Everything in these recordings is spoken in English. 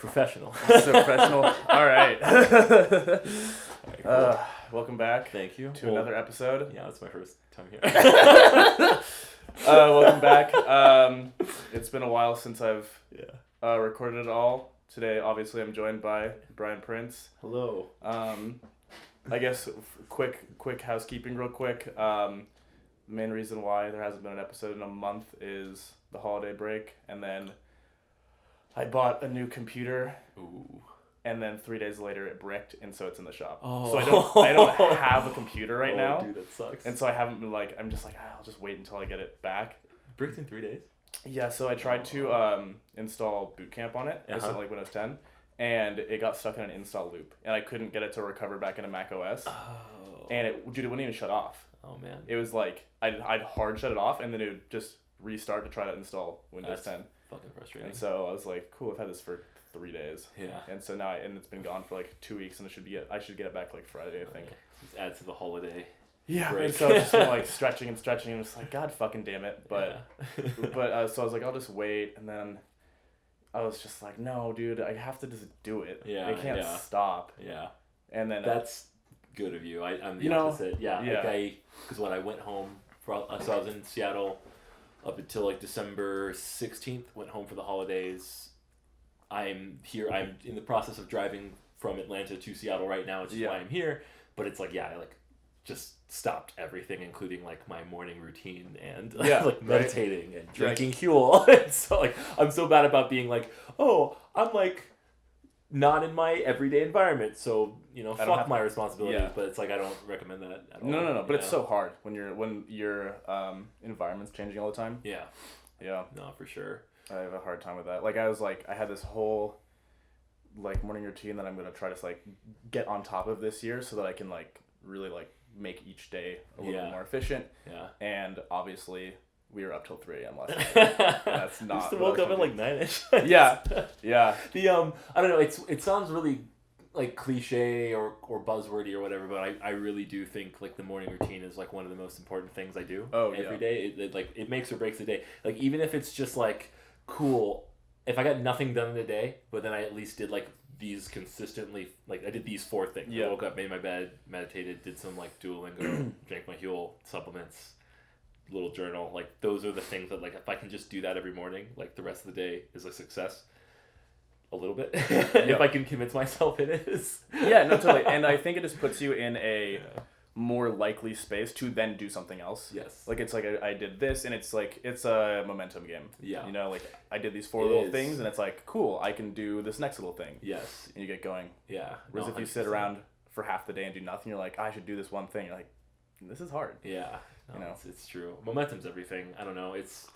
Professional. So professional. All right. Cool. Welcome back. Thank you. To another episode. Yeah, it's my first time here. Welcome back. It's been a while since I've recorded it all. Today, obviously, I'm joined by Brian Prince. Hello. I guess quick housekeeping real quick. The main reason why there hasn't been an episode in a month is the holiday break, and then I bought a new computer. Ooh. And then 3 days later it bricked, and so it's in the shop. Oh. So I don't have a computer right now. Dude, that sucks. And so I haven't been I'm just I'll just wait until I get it back. Bricked in 3 days? Yeah, so I tried to install Boot Camp on it, like Windows 10, and it got stuck in an install loop, and I couldn't get it to recover back into Mac OS. Oh. And it wouldn't even shut off. Oh man. It was I'd hard shut it off, and then it would just restart to try to install Windows 10. Fucking frustrating. And so I was like, cool, I've had this for 3 days. Yeah. And so now it's been gone for 2 weeks, and I should get it back Friday, I think. Just add to the holiday. Yeah. Break. And so it's just been stretching and it's God fucking damn it. But so I was like, I'll just wait, and then I was just like, no, dude, I have to just do it. Yeah. I can't stop. Yeah. And then that's good of you. I'm the opposite. Yeah. Because when I went home so I was in Seattle up until December 16th. Went home for the holidays. I'm in the process of driving from Atlanta to Seattle right now, which is why I'm here. But it's I just stopped everything, including my morning routine and meditating and drinking Huel. So I'm so bad about being I'm not in my everyday environment, so fuck my responsibilities. But it's I don't recommend that at all. No. But it's so hard when your environment's changing all the time. Yeah. Yeah. No, for sure. I have a hard time with that. I had this whole morning routine that I'm gonna try to get on top of this year, so that I can really make each day a little bit more efficient. Yeah. And obviously we were up till 3 a.m. last night. That's not. You still woke up at 9ish. Yeah. Yeah. The I don't know. It sounds really cliche or buzzwordy or whatever, but I really do think the morning routine is one of the most important things I do every day. It makes or breaks the day. Even if it's just cool, if I got nothing done in the day, but then I at least did these consistently, I did these 4 things. I woke up, made my bed, meditated, did some Duolingo, drank my Huel supplements, little journal. Those are the things that if I can just do that every morning, the rest of the day is a success. A little bit. If I can convince myself it is. Yeah, no, totally. And I think it just puts you in a more likely space to then do something else. Yes. It's I did this, and it's it's a momentum game. Yeah. I did these 4 little things, and it's cool, I can do this next little thing. Yes. And you get going. Yeah. Whereas if you sit around for half the day and do nothing, you're I should do this one thing. You're this is hard. Yeah. No, it's true. Momentum's everything. I don't know. It's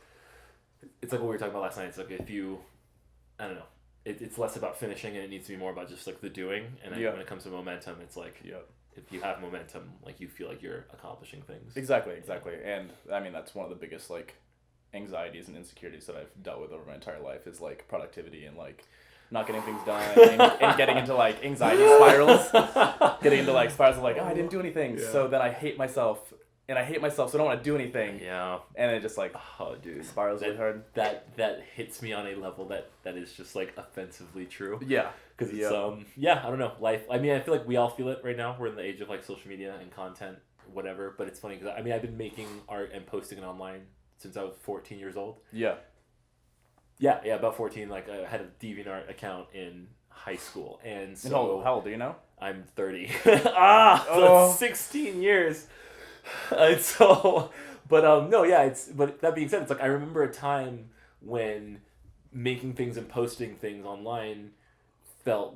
what we were talking about last night. It's if you, I don't know. It's less about finishing, and it needs to be more about just the doing. And then when it comes to momentum, it's if you have momentum, you feel you're accomplishing things. Exactly. And I mean, that's one of the biggest anxieties and insecurities that I've dealt with over my entire life is productivity and not getting things done and getting into anxiety spirals. Getting into spirals of I didn't do anything, so then I hate myself. And I hate myself, so I don't want to do anything. Yeah. And it just oh, dude, spirals really hard. That hits me on a level that is just offensively true. Yeah. Because it's I don't know, life. I mean, I feel we all feel it right now. We're in the age of social media and content, whatever. But it's funny because I've been making art and posting it online since I was 14 years old. Yeah. Yeah, about 14. I had a DeviantArt account in high school, and so how old do you know? I'm 30. That's 16 years. But that being said, it's I remember a time when making things and posting things online felt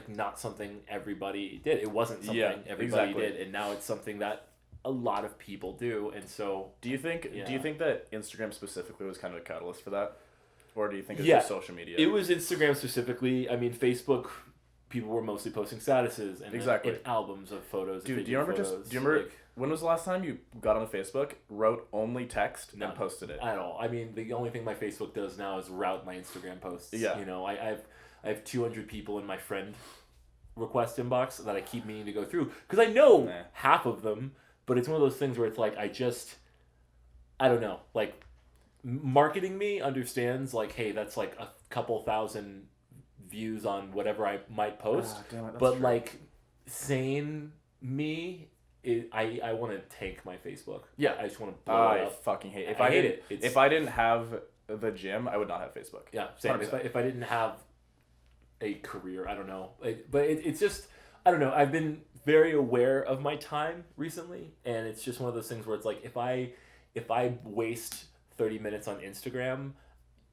not something everybody did. It wasn't something everybody did, and now it's something that a lot of people do. And so, do you think that Instagram specifically was kind of a catalyst for that, or do you think it's just social media? It was Instagram specifically. I mean, Facebook. People were mostly posting statuses and albums of photos. Dude, do you remember when was the last time you got on Facebook, wrote only text, and posted it? At all. I mean, the only thing my Facebook does now is route my Instagram posts. Yeah. I have 200 people in my friend request inbox that I keep meaning to go through because I know half of them, but it's one of those things where it's I don't know, marketing me understands hey, that's a couple thousand views on whatever I might post. Damn it, but true. like sane me, I want to tank my Facebook. Yeah, I just want to blow it up. I fucking hate it. I hate it. If I didn't have the gym, I would not have Facebook. Yeah, same. If I didn't have a career, I don't know. But it's just, I don't know. I've been very aware of my time recently, and it's just one of those things where it's like if I waste 30 minutes on Instagram,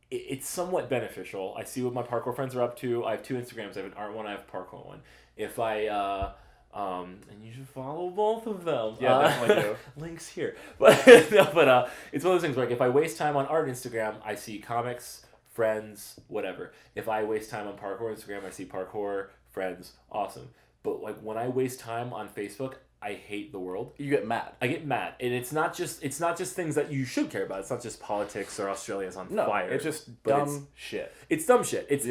it's somewhat beneficial. I see what my parkour friends are up to. I have 2 Instagrams. I have an art one. I have a parkour one. If I and you should follow both of them. Yeah, definitely do. Links here. But it's one of those things where like if I waste time on art Instagram, I see comics, friends, whatever. If I waste time on parkour Instagram, I see parkour, friends, awesome. But like when I waste time on Facebook, I hate the world. You get mad. I get mad, and it's not just things that you should care about. It's not just politics or Australia's on fire. It's just dumb shit. It's dumb shit. It's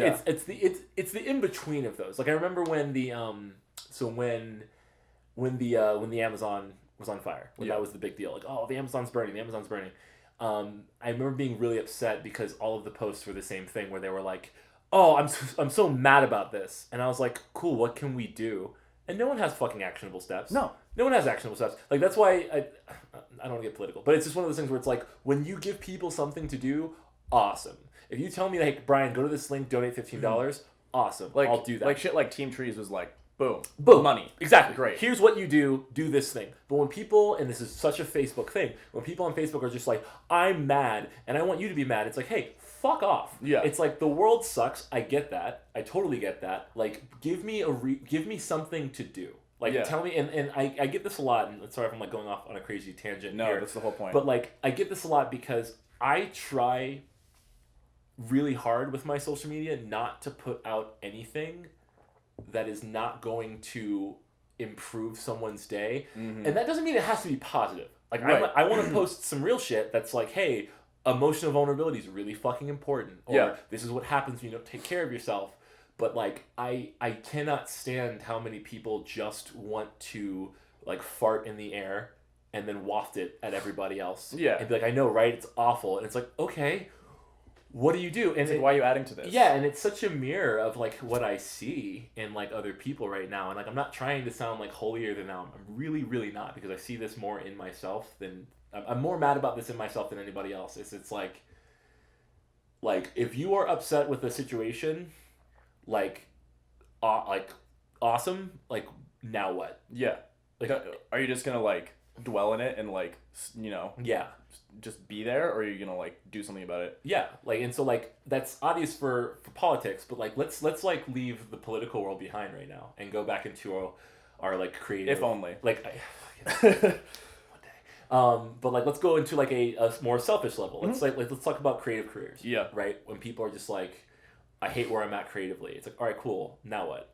the in between of those. Like I remember when the when the Amazon was on fire, when that was the big deal. Like, oh, the Amazon's burning. I remember being really upset because all of the posts were the same thing, where they were like, oh, I'm so mad about this, and I was like, cool, what can we do? And no one has fucking actionable steps. No one has actionable steps. Like that's why I don't want to get political, but it's just one of those things where it's like when you give people something to do, awesome. If you tell me like, Brian, go to this link, donate $15, awesome. Like I'll do that. Like shit like Team Trees was like, boom, money. Exactly. Great. Here's what you do this thing. But when people, and this is such a Facebook thing, when people on Facebook are just like, I'm mad and I want you to be mad, it's like, hey, fuck off. Yeah. It's like the world sucks. I get that. I totally get that. Like give me something to do. Like tell me, and I get this a lot, and sorry if I'm like going off on a crazy tangent here. That's the whole point. But like I get this a lot because I try really hard with my social media not to put out anything that is not going to improve someone's day. Mm-hmm. And that doesn't mean it has to be positive. Like right. I want to post some real shit that's like, hey, emotional vulnerability is really fucking important. Or this is what happens when you don't take care of yourself. But like I cannot stand how many people just want to like fart in the air and then waft it at everybody else. Yeah. And be like, I know, right? It's awful. And it's like, okay, what do you do? And it's like, why are you adding to this? Yeah, and it's such a mirror of like what I see in like other people right now. And like I'm not trying to sound like holier than thou. I'm really, really not, because I see this more in myself than I'm more mad about this in myself than anybody else. It's like if you are upset with a situation, like awesome, like now what? Yeah. Like are you just gonna like dwell in it and like, you know, just be there, or are you gonna like do something about it? Yeah, like, and so like that's obvious for politics, but like let's like leave the political world behind right now and go back into our like creative. If only. Like one day. But like let's go into like a more selfish level. Let's let's talk about creative careers. Yeah. Right? When people are just like, I hate where I'm at creatively. It's like, all right, cool. Now what?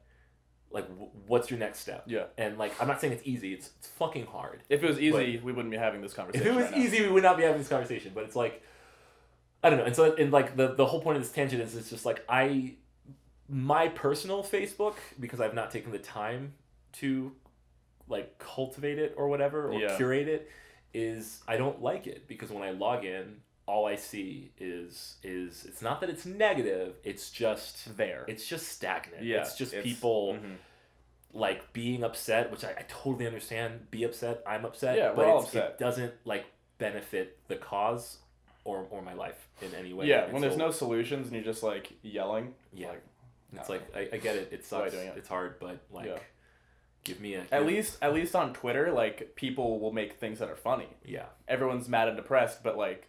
Like, what's your next step? Yeah. And like, I'm not saying it's easy. It's fucking hard. If it was easy, we wouldn't be having this conversation. If it was easy, we would not be having this conversation. But it's like, I don't know. And so, and like the whole point of this tangent is it's just like my personal Facebook, because I've not taken the time to like cultivate it or whatever or curate it, is I don't like it, because when I log in, all I see is it's not that it's negative, it's just there. It's just stagnant. Yeah, it's just people like being upset, which I totally understand. Be upset, I'm upset. Yeah, but we're all upset. It doesn't like benefit the cause or my life in any way. Yeah, when there's no solutions and you're just like yelling. Yeah. Like, it's like I get it. It sucks. It's hard, but like give me a at least on Twitter, like people will make things that are funny. Yeah. Everyone's mad and depressed, but like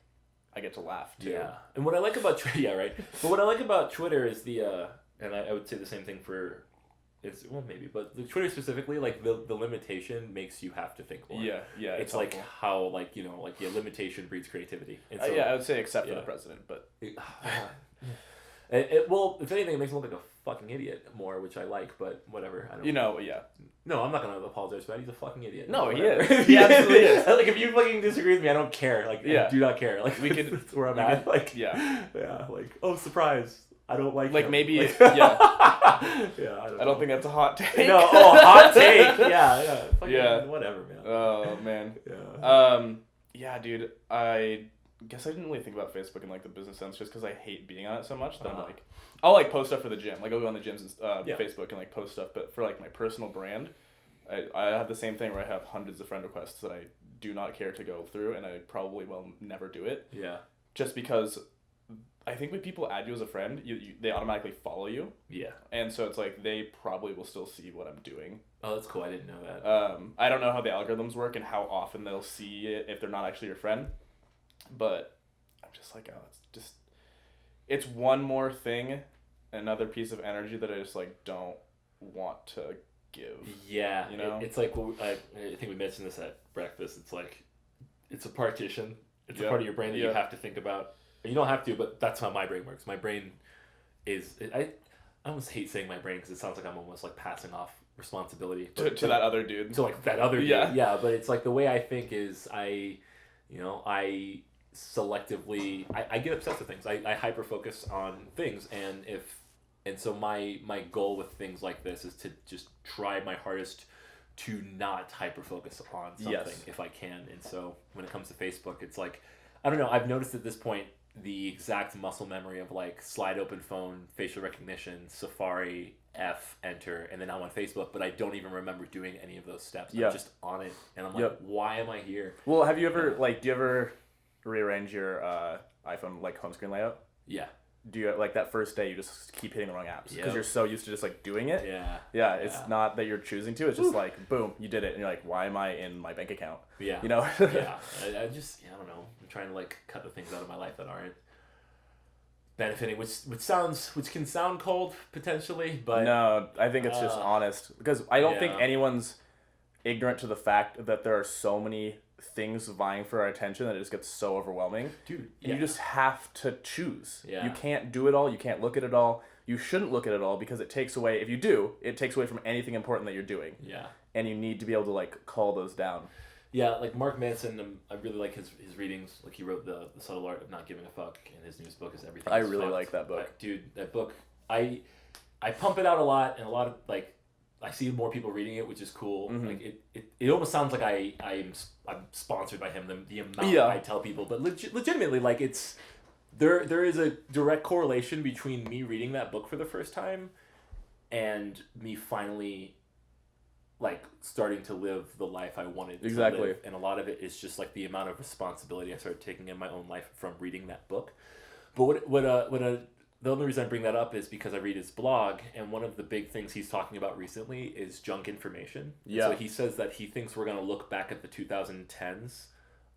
I get to laugh too. Yeah, and what I like about Twitter, But what I like about Twitter is the, and I would say the same thing for, maybe, but the Twitter specifically, like the limitation makes you have to think more. Yeah. It's like helpful. How like you know like limitation breeds creativity. And so, I would say except for the president, but. Well, if anything, it makes him look like a fucking idiot more, which I like, but whatever. I don't. No, I'm not gonna apologize for that. He's a fucking idiot. No, he is. He absolutely is. Like, if you fucking disagree with me, I don't care. Like, I do not care. Like, we could. That's where I'm at. Like, yeah. Like, oh, surprise! I don't like. Like him. Maybe, like, I don't think that's a hot take. No, hot take. Fucking, whatever, man. Oh man. Yeah. Yeah, dude. I guess I didn't really think about Facebook in like the business sense just because I hate being on it so much that I'm like, I'll like post stuff for the gym. Like I'll go on the gym's Facebook and like post stuff. But for like my personal brand, I have the same thing where I have hundreds of friend requests that I do not care to go through, and I probably will never do it. Yeah. Just because I think when people add you as a friend, they automatically follow you. Yeah. And so it's like they probably will still see what I'm doing. Oh, that's cool. I didn't know that. I don't know how the algorithms work and how often they'll see it if they're not actually your friend. But I'm just like, it's one more thing, another piece of energy that I just like don't want to give. Yeah. You know? It's like, I think we mentioned this at breakfast. It's like, it's a partition. It's a part of your brain that you have to think about. You don't have to, but that's how my brain works. My brain is, I almost hate saying my brain because it sounds like I'm almost like passing off responsibility. To that other dude. To like that other dude. Yeah, but it's like the way I think is I selectively, I get obsessed with things. I hyper focus on things, and so my goal with things like this is to just try my hardest to not hyper focus on something if I can. And so when it comes to Facebook, it's like, I don't know, I've noticed at this point the exact muscle memory of like slide open phone, facial recognition, Safari, enter, and then I'm on Facebook, but I don't even remember doing any of those steps. I'm just on it, and I'm like, why am I here? Well, have you ever, do you ever rearrange your iPhone, like, home screen layout? Yeah. Do you, like, that first day, you just keep hitting the wrong apps? Because you're so used to just, like, doing it? Yeah. It's not that you're choosing to, it's just like, boom, you did it, and you're like, why am I in my bank account? Yeah. You know? Yeah. I don't know. I'm trying to, like, cut the things out of my life that aren't benefiting, which can sound cold, potentially, but... No, I think it's just honest. Because I don't think anyone's ignorant to the fact that there are so many things vying for our attention that it just gets so overwhelming. Dude, you just have to choose. Yeah. You can't do it all. You can't look at it all. You shouldn't look at it all because it takes away, if you do, it takes away from anything important that you're doing. Yeah. And you need to be able to, like, call those down. Yeah, like Mark Manson, I really like his readings. Like, he wrote the Subtle Art of Not Giving a Fuck, and his newest book is Everything I is really Fucked. like that book. Dude, that book, I pump it out a lot, and a lot of, like, I see more people reading it, which is cool. Mm-hmm. Like it almost sounds like I'm sponsored by him. The amount I tell people, but legitimately, like, it's there is a direct correlation between me reading that book for the first time and me finally, like, starting to live the life I wanted to live. And a lot of it is just like the amount of responsibility I started taking in my own life from reading that book. But the only reason I bring that up is because I read his blog, and one of the big things he's talking about recently is junk information. Yeah. So he says that he thinks we're going to look back at the 2010s,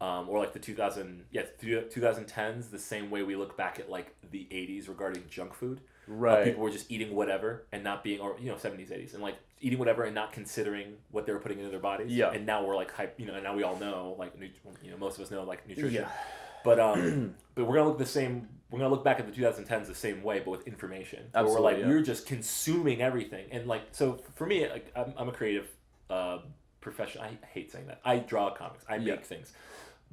or like the 2010s, the same way we look back at like the 80s regarding junk food. Right. People were just eating whatever and not being, or 70s, 80s, and like eating whatever and not considering what they were putting into their bodies. Yeah. And now we're like and now we all know, like, most of us know, like, nutrition. Yeah. But we're gonna look the same. We're gonna look back at the 2010s the same way, but with information. Absolutely. Where we're like, we're just consuming everything, and like, so for me, like, I'm a creative professional. I hate saying that. I draw comics. I make things,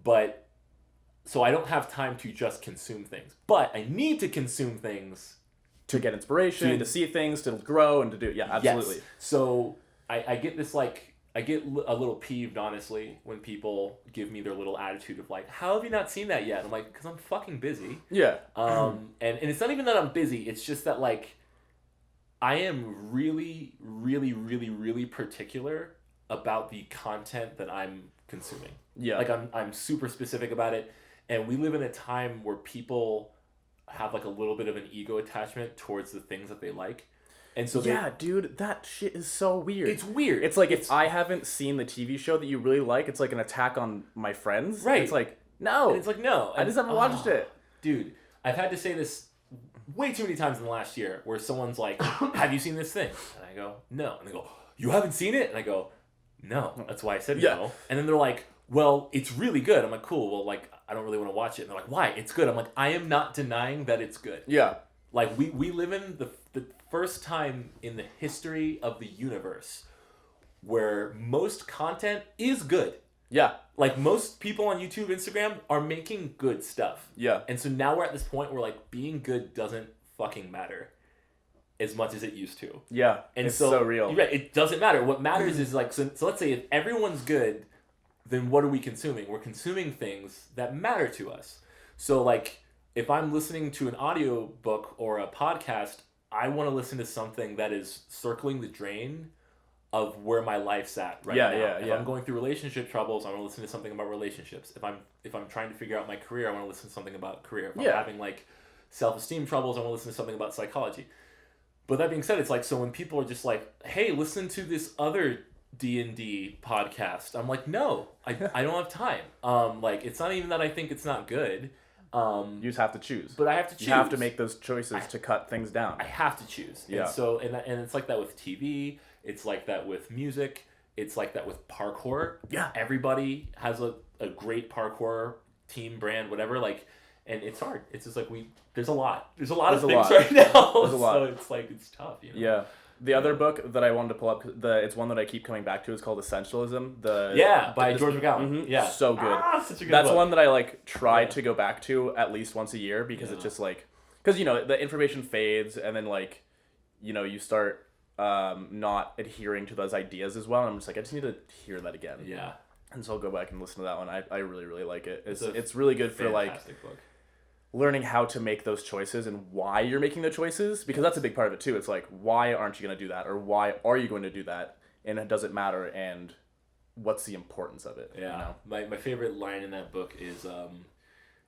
but so I don't have time to just consume things. But I need to consume things to get inspiration, to see things, to grow, and to do. Yeah, absolutely. Yes. So I get this, like. I get a little peeved, honestly, when people give me their little attitude of like, how have you not seen that yet? I'm like, because I'm fucking busy. Yeah. And it's not even that I'm busy. It's just that, like, I am really, really, really, really particular about the content that I'm consuming. Yeah. Like, I'm super specific about it. And we live in a time where people have, like, a little bit of an ego attachment towards the things that they like. And so dude, that shit is so weird. It's weird. It's like, if I haven't seen the TV show that you really like, it's like an attack on my friends. Right. It's like, no. And it's like, no. I just haven't watched it. Dude, I've had to say this way too many times in the last year, where someone's like, have you seen this thing? And I go, no. And they go, you haven't seen it? And I go, no. That's why I said no. And then they're like, well, it's really good. I'm like, cool. Well, like, I don't really want to watch it. And they're like, why? It's good. I'm like, I am not denying that it's good. Yeah. Like, we live in the first time in the history of the universe where most content is good. Yeah. Like, most people on YouTube, Instagram are making good stuff. Yeah. And so now we're at this point where, like, being good doesn't fucking matter as much as it used to. Yeah. And it's so real. Right, it doesn't matter. What matters is, like, so let's say if everyone's good, then what are we consuming? We're consuming things that matter to us. So like if I'm listening to an audio book or a podcast, I want to listen to something that is circling the drain of where my life's at now. If I'm going through relationship troubles, I want to listen to something about relationships. If I'm trying to figure out my career, I want to listen to something about career. If I'm having like self-esteem troubles, I want to listen to something about psychology. But that being said, it's like, so when people are just like, hey, listen to this other D&D podcast, I'm like, no, I don't have time. Like, it's not even that I think it's not good. You just have to choose. But I have to choose. You have to make those choices to cut things down. I have to choose. Yeah. And so, and it's like that with TV. It's like that with music. It's like that with parkour. Yeah. Everybody has a great parkour team, brand, whatever. Like, and it's hard. It's just like there's a lot of things right now. There's a lot. So it's like, it's tough, you know? Yeah. The other book that I wanted to pull up, it's one that I keep coming back to, is called Essentialism. By George McGowan. Mm-hmm, yeah. So good. Such a good That's book. one that I like try to go back to at least once a year, because it's just like, because you know the information fades, and then like, you know, you start not adhering to those ideas as well. And I'm just like, I just need to hear that again. Yeah. And so I'll go back and listen to that one. I really, really like it. It's really good for like book. Learning how to make those choices and why you're making the choices, because that's a big part of it too. It's like, why aren't you going to do that, or why are you going to do that, and it doesn't matter, and what's the importance of it? Yeah. You know? My favorite line in that book is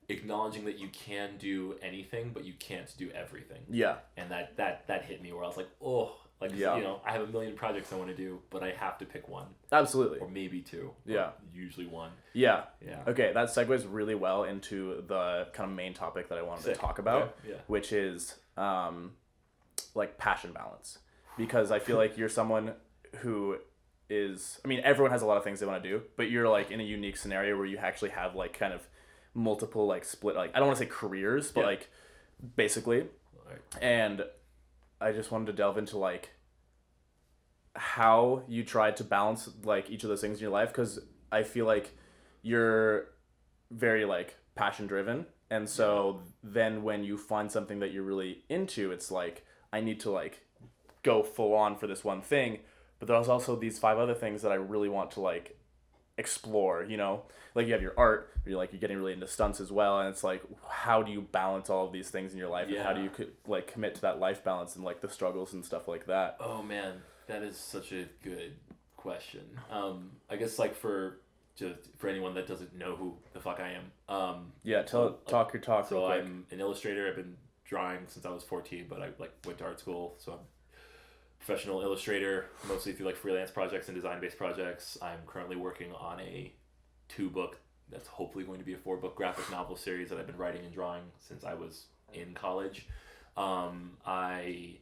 acknowledging that you can do anything, but you can't do everything. Yeah. And that hit me, where I was like, oh, like, you know, I have a million projects I want to do, but I have to pick one. Absolutely. Or maybe two. Yeah. Usually one. Yeah. Yeah. Okay, that segues really well into the kind of main topic that I wanted to talk about, which is like passion balance. Because I feel like you're someone who is, I mean, everyone has a lot of things they want to do, but you're like in a unique scenario where you actually have like kind of multiple like split, like, I don't want to say careers, but like basically. Right. And I just wanted to delve into like how you tried to balance like each of those things in your life, because I feel like you're very like passion driven, and so then when you find something that you're really into, it's like, I need to like go full on for this one thing, but there's also these 5 other things that I really want to like explore, you know, like you have your art, you're getting really into stunts as well, and it's like, how do you balance all of these things in your life, and how do you like commit to that life balance and like the struggles and stuff like that? Oh man, that is such a good question. I guess like for anyone that doesn't know who the fuck I am, talk your talk. So I'm an illustrator. I've been drawing since I was 14, but I like went to art school, so I'm professional illustrator, mostly through like freelance projects and design-based projects. I'm currently working on a 2-book, that's hopefully going to be a 4-book graphic novel series that I've been writing and drawing since I was in college. I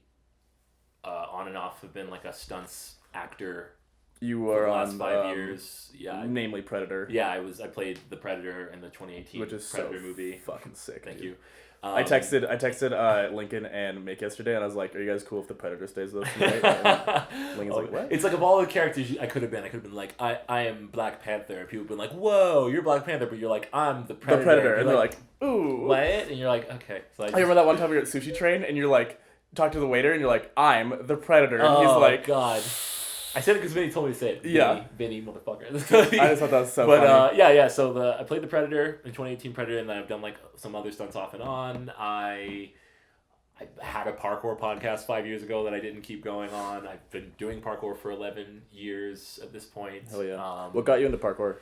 on and off have been like a stunts actor. You were for the last on 5 years, namely Predator. Yeah, I played the Predator in the 2018 which is Predator so movie. Fucking sick. Thank you. I texted Lincoln and Mick yesterday, and I was like, "Are you guys cool if the Predator stays with us tonight?" Lincoln's like, "What?" It's like, of all the characters I could have been like, I am Black Panther. And people have been like, "Whoa, you're Black Panther," but you're like, "I'm the Predator." The Predator, and they're like, "Ooh, what?" And you're like, "Okay." So I remember that one time we were at Sushi Train, and you're like, talk to the waiter, and you're like, "I'm the Predator," and he's like, God. I said it because Vinny told me to say it. Yeah. Vinny, motherfucker. I just thought that was so funny. But so I played the Predator, the 2018 Predator, and then I've done like some other stunts off and on. I had a parkour podcast 5 years ago that I didn't keep going on. I've been doing parkour for 11 years at this point. Hell yeah. What got you into parkour?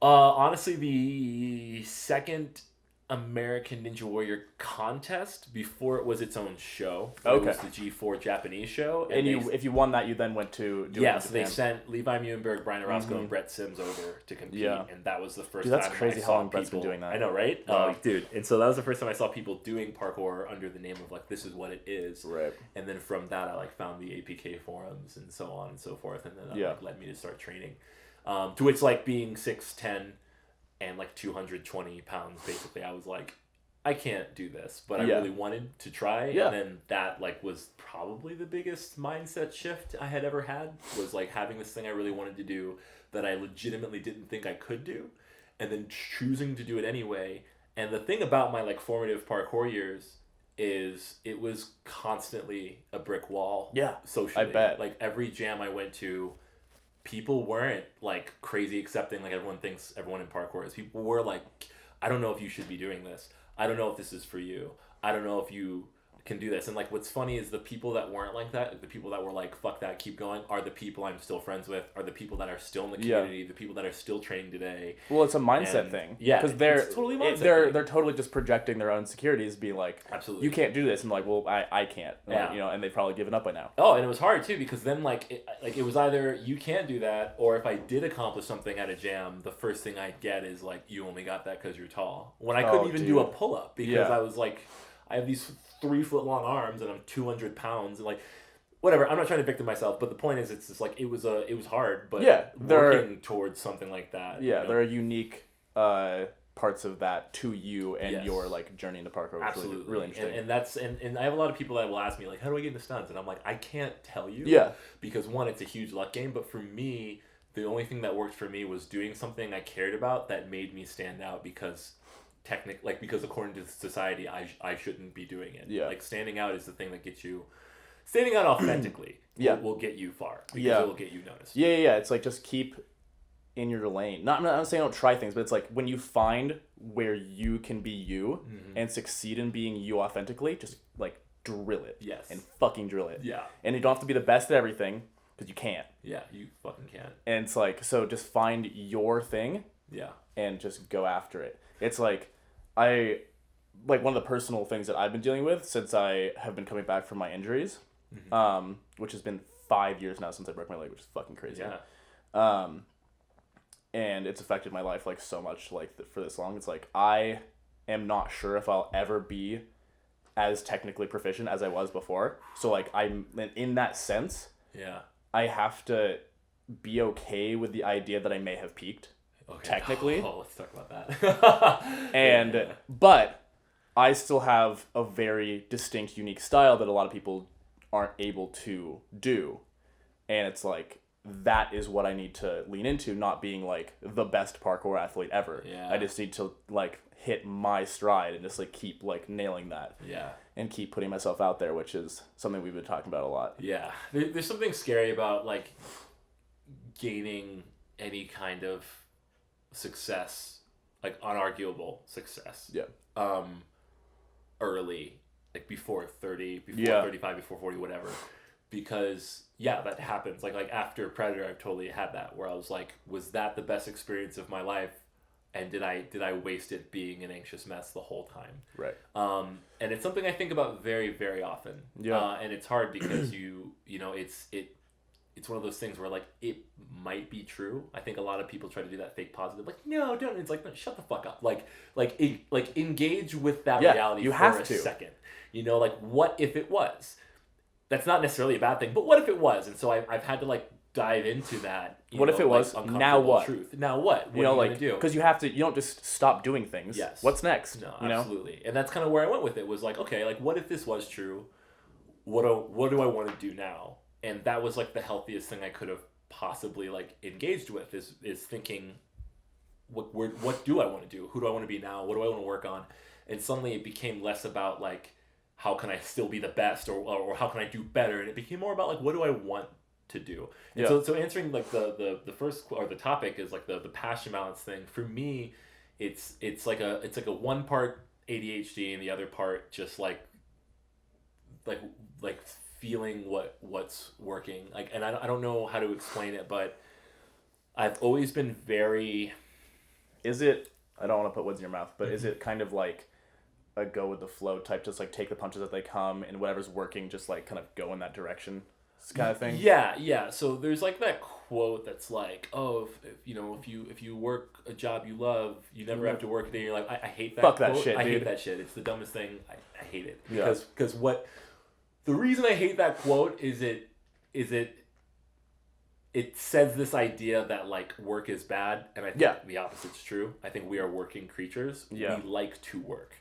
Honestly, the second American Ninja Warrior contest before it was its own show. Okay. It was the G4 Japanese show. And if you won that, you then went to do it in Japan. So they sent Levi Muhlenberg, Brian Orozco, and Brett Sims over to compete. Yeah. And that was the first Dude, that's time crazy I how saw long Brett's people, been doing that. I know, right? Yeah. Dude. And so that was the first time I saw people doing parkour under the name of like, this is what it is. Right. And then from that, I like found the APK forums and so on and so forth. And then that like led me to start training. To which like being 6'10" and like 220 pounds, basically, I was like, I can't do this, but I really wanted to try. Yeah. And then that like was probably the biggest mindset shift I had ever had, was like having this thing I really wanted to do that I legitimately didn't think I could do, and then choosing to do it anyway. And the thing about my like formative parkour years is it was constantly a brick wall. Yeah, socially. I bet. Like every jam I went to, people weren't like crazy accepting like everyone thinks everyone in parkour is. People were like, I don't know if you should be doing this. I don't know if this is for you. I don't know if you can do this. And like what's funny is the people that weren't like that, the people that were like fuck that, keep going, are the people I'm still friends with, are the people that are still in the community, the people that are still training today. Well, it's a mindset thing. Yeah, because they're totally just projecting their own insecurities, being like, absolutely, you can't do this, and like, well, I can't. Yeah. Like, and they've probably given up by now. Oh, and it was hard too, because then it was either you can't do that, or if I did accomplish something at a jam, the first thing I'd get is like, you only got that because you're tall, when I couldn't even do a pull up because I was like, I have these 3-foot long arms and I'm 200 pounds and like whatever. I'm not trying to victim myself, but the point is, it's just like it was hard, but working towards something like that. Yeah, there are unique parts of that to you and your like journey into parkour. Absolutely, really interesting. And I have a lot of people that will ask me like, how do I get into stunts? And I'm like, I can't tell you. Yeah. Because one, it's a huge luck game, but for me, the only thing that worked for me was doing something I cared about that made me stand out, because because according to society, I shouldn't be doing it. Yeah. Like standing out is the thing that gets you, standing out authentically will get you far, because it will get you noticed. Yeah. It's like, just keep in your lane. I'm not saying don't try things, but it's like when you find where you can be you and succeed in being you authentically, just like drill it. Yes. And fucking drill it. Yeah. And you don't have to be the best at everything, because you can't. Yeah, you fucking can't. And it's like, so just find your thing. Yeah. And just go after it. It's like, one of the personal things that I've been dealing with since I have been coming back from my injuries, which has been 5 years now since I broke my leg, which is fucking crazy. Yeah. And it's affected my life like so much for this long. It's like, I am not sure if I'll ever be as technically proficient as I was before. So like, I'm in that sense. Yeah. I have to be okay with the idea that I may have peaked. Okay. Technically. Oh, let's talk about that. But I still have a very distinct, unique style that a lot of people aren't able to do. And it's like, that is what I need to lean into, not being like the best parkour athlete ever. Yeah. I just need to like hit my stride and just like keep like nailing that. Yeah. And keep putting myself out there, which is something we've been talking about a lot. Yeah. There's something scary about like gaining any kind of success, like unarguable success. Yeah. Early, like before 30, before 35, before 40, whatever. Because that happens. Like after Predator, I've totally had that, where I was like, was that the best experience of my life? And did I waste it being an anxious mess the whole time? Right. And it's something I think about very, very often. Yeah. And it's hard because it's one of those things where like it might be true. I think a lot of people try to do that fake positive, like, no, don't. It's like, no, shut the fuck up. Like engage with that reality for a second. Like, what if it was? That's not necessarily a bad thing, but what if it was? And so I've had to like dive into that. What if it was? Now what? Truth. Now what? What are you gonna do? Because you don't just stop doing things. Yes. What's next? No, absolutely. And that's kind of where I went with it. Was like, okay, like what if this was true? What do I want to do now? And that was like the healthiest thing I could have possibly like engaged with is thinking, what do I want to do? Who do I want to be now? What do I want to work on? And suddenly it became less about like, how can I still be the best or how can I do better? And it became more about like, what do I want to do? And so answering like the first, or the topic is like the passion balance thing. For me, it's like a one part ADHD and the other part just like feeling what's working. Like, and I don't know how to explain it, but I've always been very... Is it, I don't want to put words in your mouth, but is it kind of like a go with the flow type, just like take the punches as they come and whatever's working, just like kind of go in that direction kind of thing? Yeah. So there's like that quote that's like, oh, if you work a job you love, you never have to work a day in your life. I hate that. Fuck quote. That shit, dude. I hate that shit. It's the dumbest thing. I hate it because the reason I hate that quote is it says this idea that like work is bad, and I think the opposite's true. I think we are working creatures. Yeah. We like to work.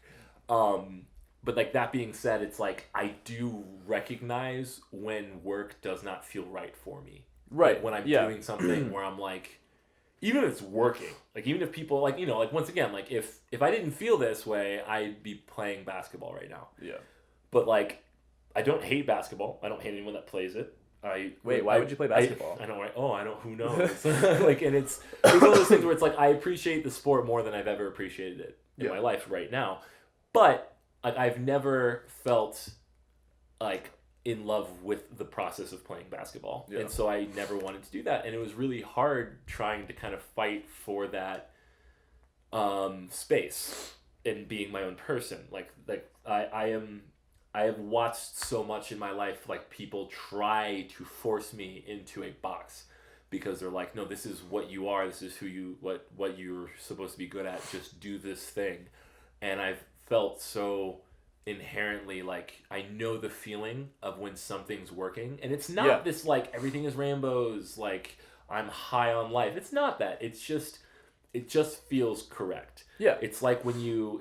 But like that being said, it's like I do recognize when work does not feel right for me. Right. Like when I'm doing something where I'm like, even if it's working, like even if people like, like once again, like if I didn't feel this way, I'd be playing basketball right now. Yeah. But like, I don't hate basketball. I don't hate anyone that plays it. Why would you play basketball? I know, right? Oh, I know. Who knows? Like, and it's one of those things where it's like I appreciate the sport more than I've ever appreciated it. in my life right now. But like I've never felt like in love with the process of playing basketball. And so I never wanted to do that. And it was really hard trying to kind of fight for that space and being my own person. Like I have watched so much in my life, like people try to force me into a box because they're like, no, this is what you are. This is who you, what you're supposed to be good at. Just do this thing. And I've felt so inherently like I know the feeling of when something's working, and it's not this like everything is rainbows, like I'm high on life. It's not that. It just feels correct. It's like when you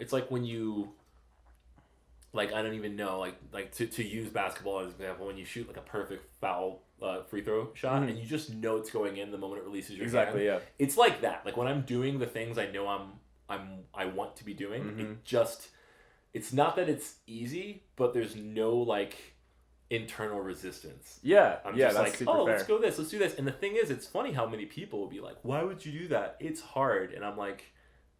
like I don't even know like to use basketball as an example, when you shoot like a perfect foul free throw shot and you just know it's going in the moment it releases your hand. It's like that. Like when I'm doing the things I know I want to be doing, it's not that it's easy, but there's no like internal resistance. I'm just like, oh, let's go this, let's do this. And the thing is, it's funny how many people will be like, why would you do that? It's hard. And I'm like,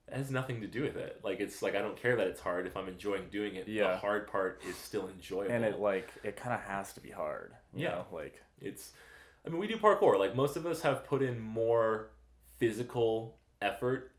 it has nothing to do with it. Like, it's like, I don't care that it's hard if I'm enjoying doing it. The hard part is still enjoyable. And it kind of has to be be you know? Like I mean, we do parkour. Like most of us have put in more physical effort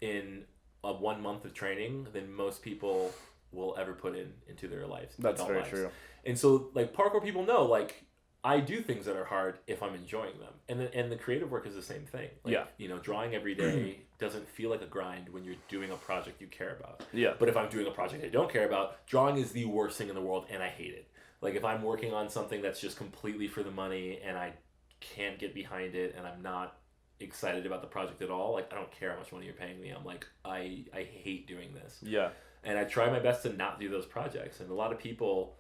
in a 1 month of training than most people will ever put into their lives. That's very true. And so like parkour people know, like I do things that are hard if I'm enjoying them. And the creative work is the same thing. Like, you know, drawing every day doesn't feel like a grind when you're doing a project you care about. But if I'm doing a project I don't care about, drawing is the worst thing in the world and I hate it. Like if I'm working on something that's just completely for the money and I can't get behind it and I'm not excited about the project at all, like I don't care how much money you're paying me. I'm like, I hate doing this. And I try my best to not do those projects. And a lot of people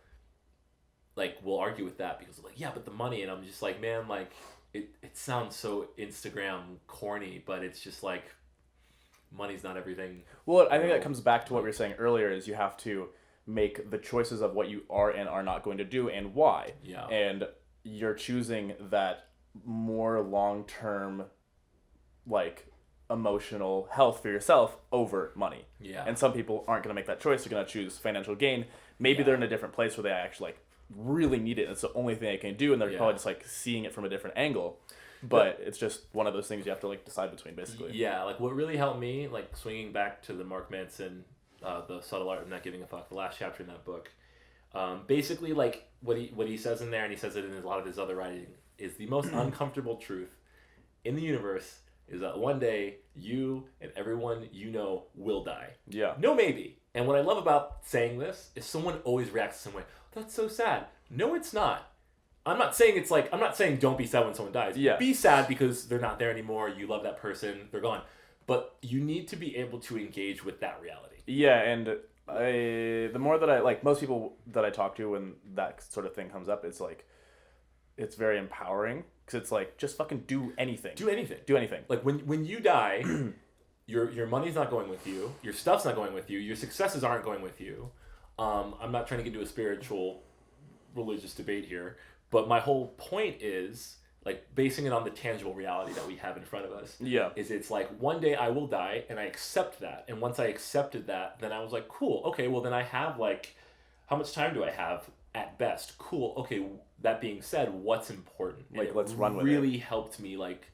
like will argue with that because they're like, yeah, but the money. And I'm just like, man, like it sounds so Instagram corny, but it's just like money's not everything. Well, I think that comes back to what we were saying earlier is you have to make the choices of what you are and are not going to do and why. And you're choosing that more long-term like emotional health for yourself over money. And some people aren't going to make that choice. They're going to choose financial gain. Maybe they're in a different place where they actually like really need it. It's the only thing they can do, and they're probably just like seeing it from a different angle. But it's just one of those things you have to like decide between, basically. Like what really helped me, like swinging back to the Mark Manson, the Subtle Art of Not Giving a Fuck, the last chapter in that book. Basically, like what he says in there, and he says it in a lot of his other writing, is the most uncomfortable truth in the universe is that one day you and everyone you know will die. No maybe. And what I love about saying this is someone always reacts the same way. That's so sad. No, it's not. I'm not saying don't be sad when someone dies. Be sad because they're not there anymore. You love that person. They're gone. But you need to be able to engage with that reality. And the more that I, like most people that I talk to when that sort of thing comes up, it's like, it's very empowering. Because it's like, just fucking do anything. Do anything. Like when you die, your money's not going with you. Your stuff's not going with you. Your successes aren't going with you. I'm not trying to get into a spiritual, religious debate here. But my whole point is, like, basing it on the tangible reality that we have in front of us. Is it's like, one day I will die, and I accept that. And once I accepted that, then I was like, cool. Okay, well, then I have, like, how much time do I have at best? Cool. Okay, that being said, what's important? And like, let's run with it. It really helped me, like,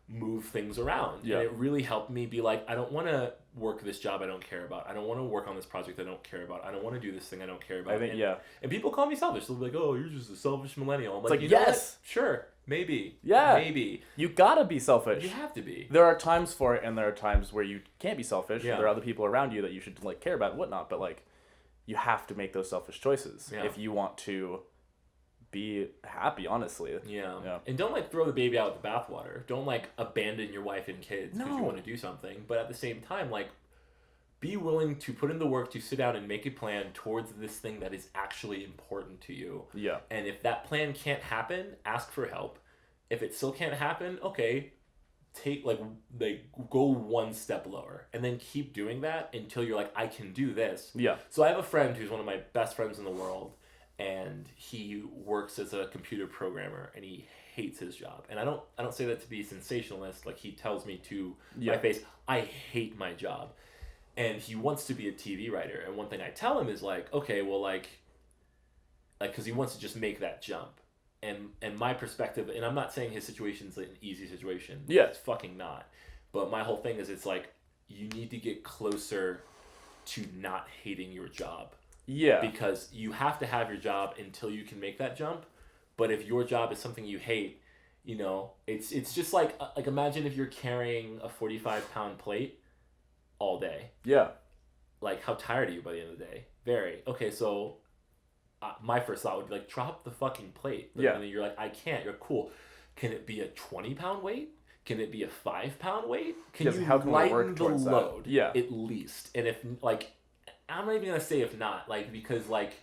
move things around. And it really helped me be like, I don't want to work this job I don't care about. I don't want to work on this project I don't care about. I don't want to do this thing I don't care about. And people call me selfish. They'll be like, oh, you're just a selfish millennial. I'm like, you know what? Sure. Maybe. Maybe. You gotta be selfish. You have to be. There are times for it, and there are times where you can't be selfish. There are other people around you that you should like care about and whatnot, but like, you have to make those selfish choices if you want to be happy, honestly. And don't like throw the baby out with the bathwater. Don't like abandon your wife and kids because you want to do something. But at the same time, like, be willing to put in the work to sit down and make a plan towards this thing that is actually important to you. And if that plan can't happen, ask for help. If it still can't happen, okay, go one step lower and then keep doing that until you're like, I can do this. So I have a friend who's one of my best friends in the world, and he works as a computer programmer, and he hates his job. And I don't say that to be sensationalist. Like, he tells me to my face, I hate my job. and he wants to be a TV writer. And one thing I tell him is like, okay, well, like, because he wants to just make that jump. And my perspective, and I'm not saying his situation's like an easy situation. Yeah. It's fucking not. But my whole thing is, it's like, you need to get closer to not hating your job. Yeah. Because you have to have your job until you can make that jump. But if your job is something you hate, you know, it's just like imagine if you're carrying a 45-pound plate all day. Yeah. Like, how tired are you by the end of the day? Very. Okay, so my first thought would be like, drop the fucking plate. But then you're like, I can't. You're cool. Can it be a 20-pound weight? Can it be a 5-pound weight? Can you lighten the load? Yeah. At least. And if, like, I'm not even going to say if not, like, because, like,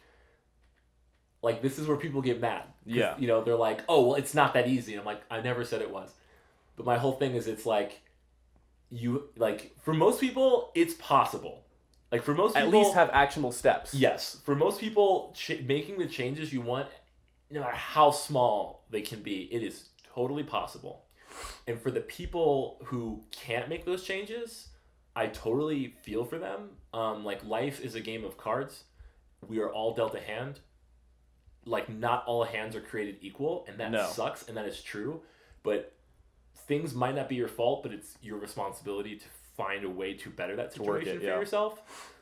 this is where people get mad. Yeah. You know, they're like, oh, well, it's not that easy. And I'm like, I never said it was. But my whole thing is, it's like, for most people, it's possible. Like, for most people... At least have actionable steps. Yes. For most people, making the changes you want, no matter how small they can be, it is totally possible. And for the people who can't make those changes, I totally feel for them. Like, life is a game of cards. We are all dealt a hand. Like, not all hands are created equal, and that sucks, and that is true. But things might not be your fault, but it's your responsibility to find a way to better that situation for yourself.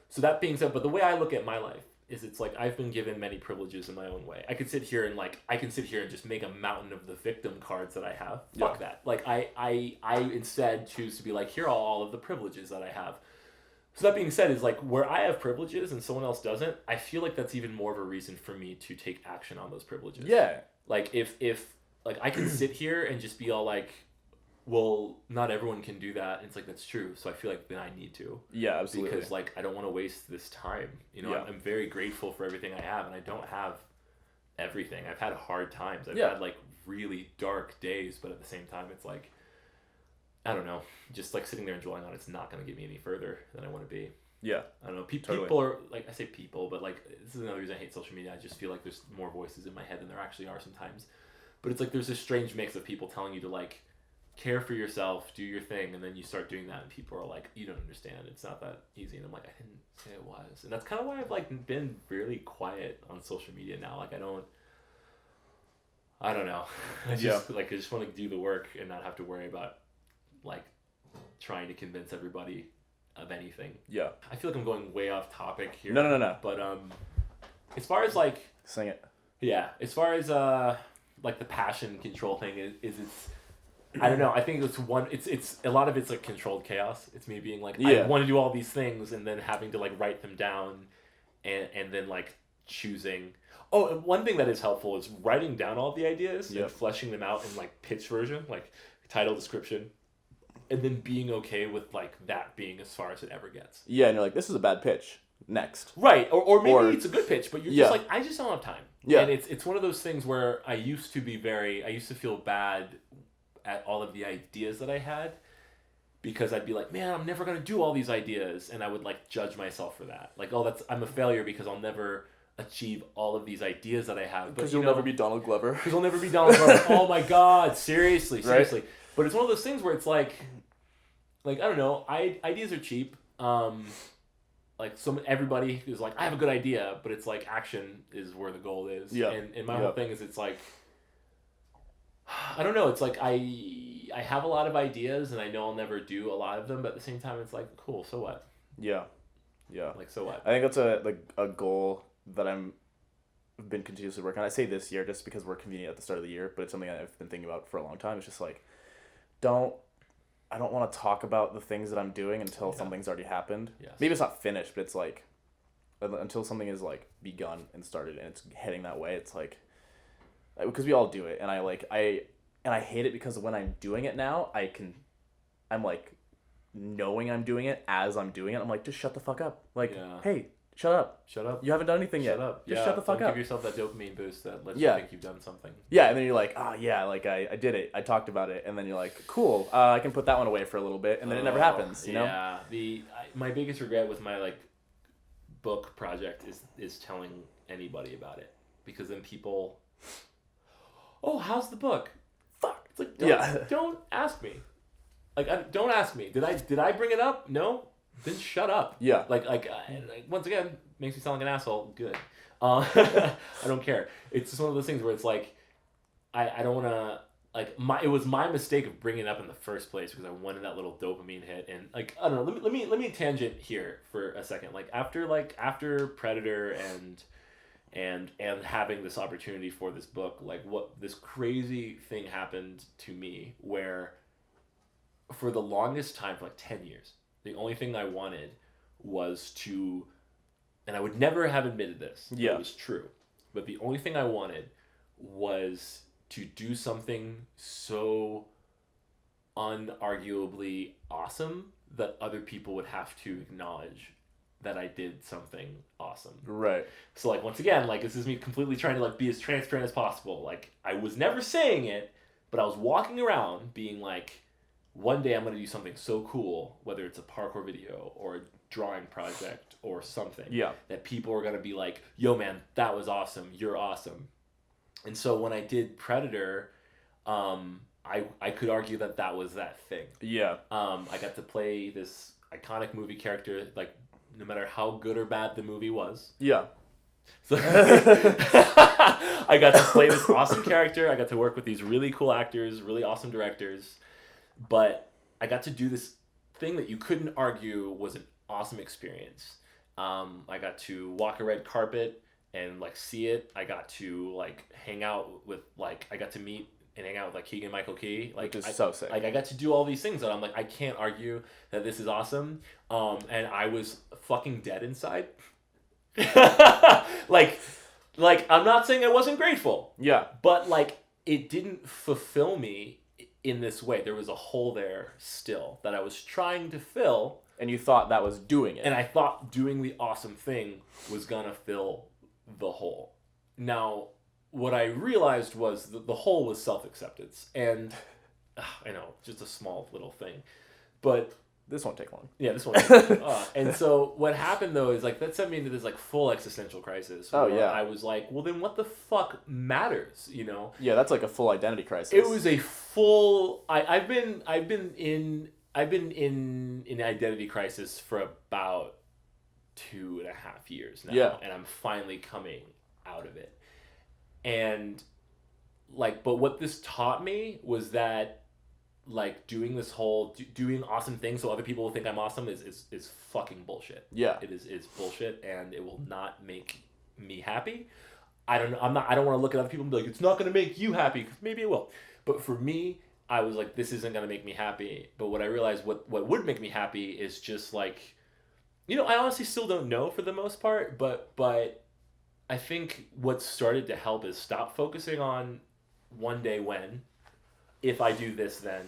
So that being said, but the way I look at my life is, it's like, I've been given many privileges in my own way. I can sit here and just make a mountain of the victim cards that I have. Fuck that. Like, I instead choose to be like, here are all of the privileges that I have. So that being said, is like, where I have privileges and someone else doesn't, I feel like that's even more of a reason for me to take action on those privileges. Yeah. Like, if like, I can sit here and just be all like, well, not everyone can do that. And it's like, that's true. So I feel like then I need to. Yeah, absolutely. Because, like, I don't want to waste this time. You know, I'm very grateful for everything I have, and I don't have everything. I've had hard times. I've had, like, really dark days, but at the same time, it's like, I don't know, just like sitting there and dwelling on it's not going to get me any further than I want to be. Yeah. I don't know. People are, like, I say people, but, like, this is another reason I hate social media. I just feel like there's more voices in my head than there actually are sometimes. But it's like, there's this strange mix of people telling you to, like, care for yourself, do your thing, and then you start doing that, and people are like, you don't understand, it's not that easy. And I'm like, I didn't say it was. And that's kind of why I've, like, been really quiet on social media now. Like, I don't know. I just want to do the work and not have to worry about, like, trying to convince everybody of anything. Yeah. I feel like I'm going way off topic here. No. But as far as, like, sing it. Yeah, as far as like, the passion control thing is it's, I don't know. I think it's a lot of it's like controlled chaos. It's me being like, I want to do all these things, and then having to, like, write them down, and then, like, choosing. Oh, and one thing that is helpful is writing down all the ideas and fleshing them out in, like, pitch version, like title, description, and then being okay with, like, that being as far as it ever gets. Yeah, and you're like, this is a bad pitch. Next. Right, or maybe it's a good pitch, but you're just like, I just don't have time. Yeah, and it's one of those things where I used to feel bad at all of the ideas that I had, because I'd be like, man, I'm never going to do all these ideas, and I would, like, judge myself for that. Like, oh, I'm a failure because I'll never achieve all of these ideas that I have. Because you'll never be Donald Glover. Because I'll never be Donald Glover. Oh my God, seriously. Right? But it's one of those things where it's like, I don't know, ideas are cheap. Like, everybody is like, I have a good idea, but it's like, action is where the goal is. Yeah. And my whole thing is, it's like, I don't know. It's like, I have a lot of ideas, and I know I'll never do a lot of them, but at the same time, it's like, cool, so what? Yeah. Like, so what? I think that's a goal that I've been continuously working on. I say this year just because we're convenient at the start of the year, but it's something I've been thinking about for a long time. It's just like, I don't want to talk about the things that I'm doing until something's already happened. Yes. Maybe it's not finished, but it's like, until something is, like, begun and started and it's heading that way, it's like, because we all do it, and I hate it because when I'm doing it now, I'm like, knowing I'm doing it as I'm doing it, I'm like, just shut the fuck up. Like, hey, shut up. You haven't done anything yet. Shut up. Just shut the fuck up. Give yourself that dopamine boost that lets you think you've done something. Yeah, and then you're like, like, I did it. I talked about it. And then you're like, cool, I can put that one away for a little bit. And then it never happens, you know? Yeah. My biggest regret with my, like, book project is telling anybody about it. Because then people, oh, how's the book? Fuck. It's like, don't ask me. Like, don't ask me. Did I bring it up? No. then shut up. Yeah. Like once again, makes me sound like an asshole. Good. I don't care. It's just one of those things where it's like, I don't want to, like, it was my mistake of bringing it up in the first place because I wanted that little dopamine hit. And like, I don't know, let me tangent here for a second. Like after Predator and having this opportunity for this book, like this crazy thing happened to me where for the longest time, for like 10 years, the only thing I wanted was to, and I would never have admitted this, yeah, it was true, but the only thing I wanted was to do something so unarguably awesome that other people would have to acknowledge that I did something awesome. Right. So like, once again, like, this is me completely trying to like be as transparent as possible. Like, I was never saying it, but I was walking around being like, one day I'm going to do something so cool, whether it's a parkour video or a drawing project or something, that people are going to be like, yo man, that was awesome. You're awesome. And so when I did Predator, I could argue that was that thing. Yeah. I got to play this iconic movie character, like, no matter how good or bad the movie was. Yeah. So I got to play this awesome character. I got to work with these really cool actors, really awesome directors. But I got to do this thing that you couldn't argue was an awesome experience. I got to walk a red carpet and like see it. I got to like hang out with I got to meet and hang out with like Keegan-Michael Key. Like, which is so sick. Like, I got to do all these things that I'm like, I can't argue that this is awesome. And I was fucking dead inside. like I'm not saying I wasn't grateful. Yeah. But like, it didn't fulfill me in this way. There was a hole there still that I was trying to fill. And you thought that was doing it. And I thought doing the awesome thing was gonna fill the hole. Now, what I realized was that the hole was self-acceptance. And I know, just a small little thing. But this won't take long. Yeah, this won't take long. And so what happened, though, is like that sent me into this like full existential crisis. Oh, yeah. I was like, well, then what the fuck matters, you know? Yeah, that's like a full identity crisis. It was a full... I've been in identity crisis for about 2.5 years now. Yeah. And I'm finally coming out of it. And like, but what this taught me was that like doing this whole doing awesome things so other people will think I'm awesome is fucking bullshit. Yeah. It is bullshit, and it will not make me happy. I don't want to look at other people and be like, it's not going to make you happy. Maybe it will. But for me, I was like, this isn't going to make me happy. But what I realized, what would make me happy is just like, you know, I honestly still don't know for the most part, but I think what started to help is stop focusing on one day when, if I do this then,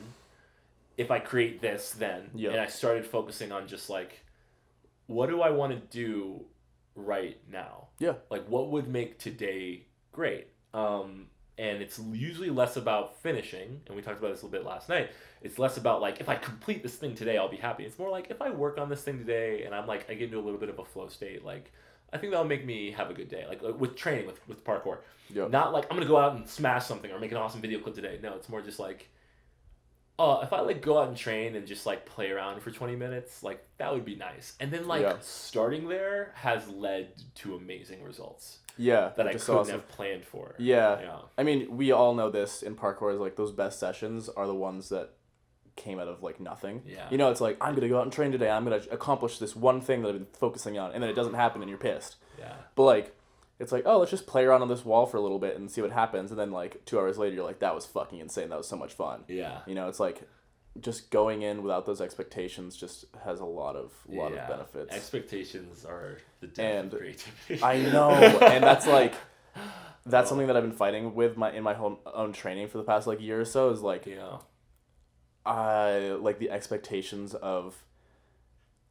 if I create this then. Yep. And I started focusing on just like, what do I want to do right now? Yeah. Like, what would make today great? And it's usually less about finishing, and we talked about this a little bit last night. It's less about like, if I complete this thing today, I'll be happy. It's more like, if I work on this thing today and I'm like, I get into a little bit of a flow state, like, I think that'll make me have a good day. Like with training, with parkour. Yep. Not like, I'm going to go out and smash something or make an awesome video clip today. No, it's more just like, if I like go out and train and just like play around for 20 minutes, like that would be nice. And then like starting there has led to amazing results. Yeah. That I couldn't have planned for. Yeah. I mean, we all know this in parkour is like those best sessions are the ones that came out of like nothing. Yeah. You know, it's like, I'm going to go out and train today. I'm going to accomplish this one thing that I've been focusing on. And then it doesn't happen and you're pissed. Yeah. But like, it's like, oh, let's just play around on this wall for a little bit and see what happens. And then like 2 hours later, you're like, that was fucking insane. That was so much fun. Yeah. You know, it's like just going in without those expectations just has a lot of benefits. Expectations are the death of creativity. I know. And that's like, that's something that I've been fighting with in my own training for the past like year or so is like, like the expectations of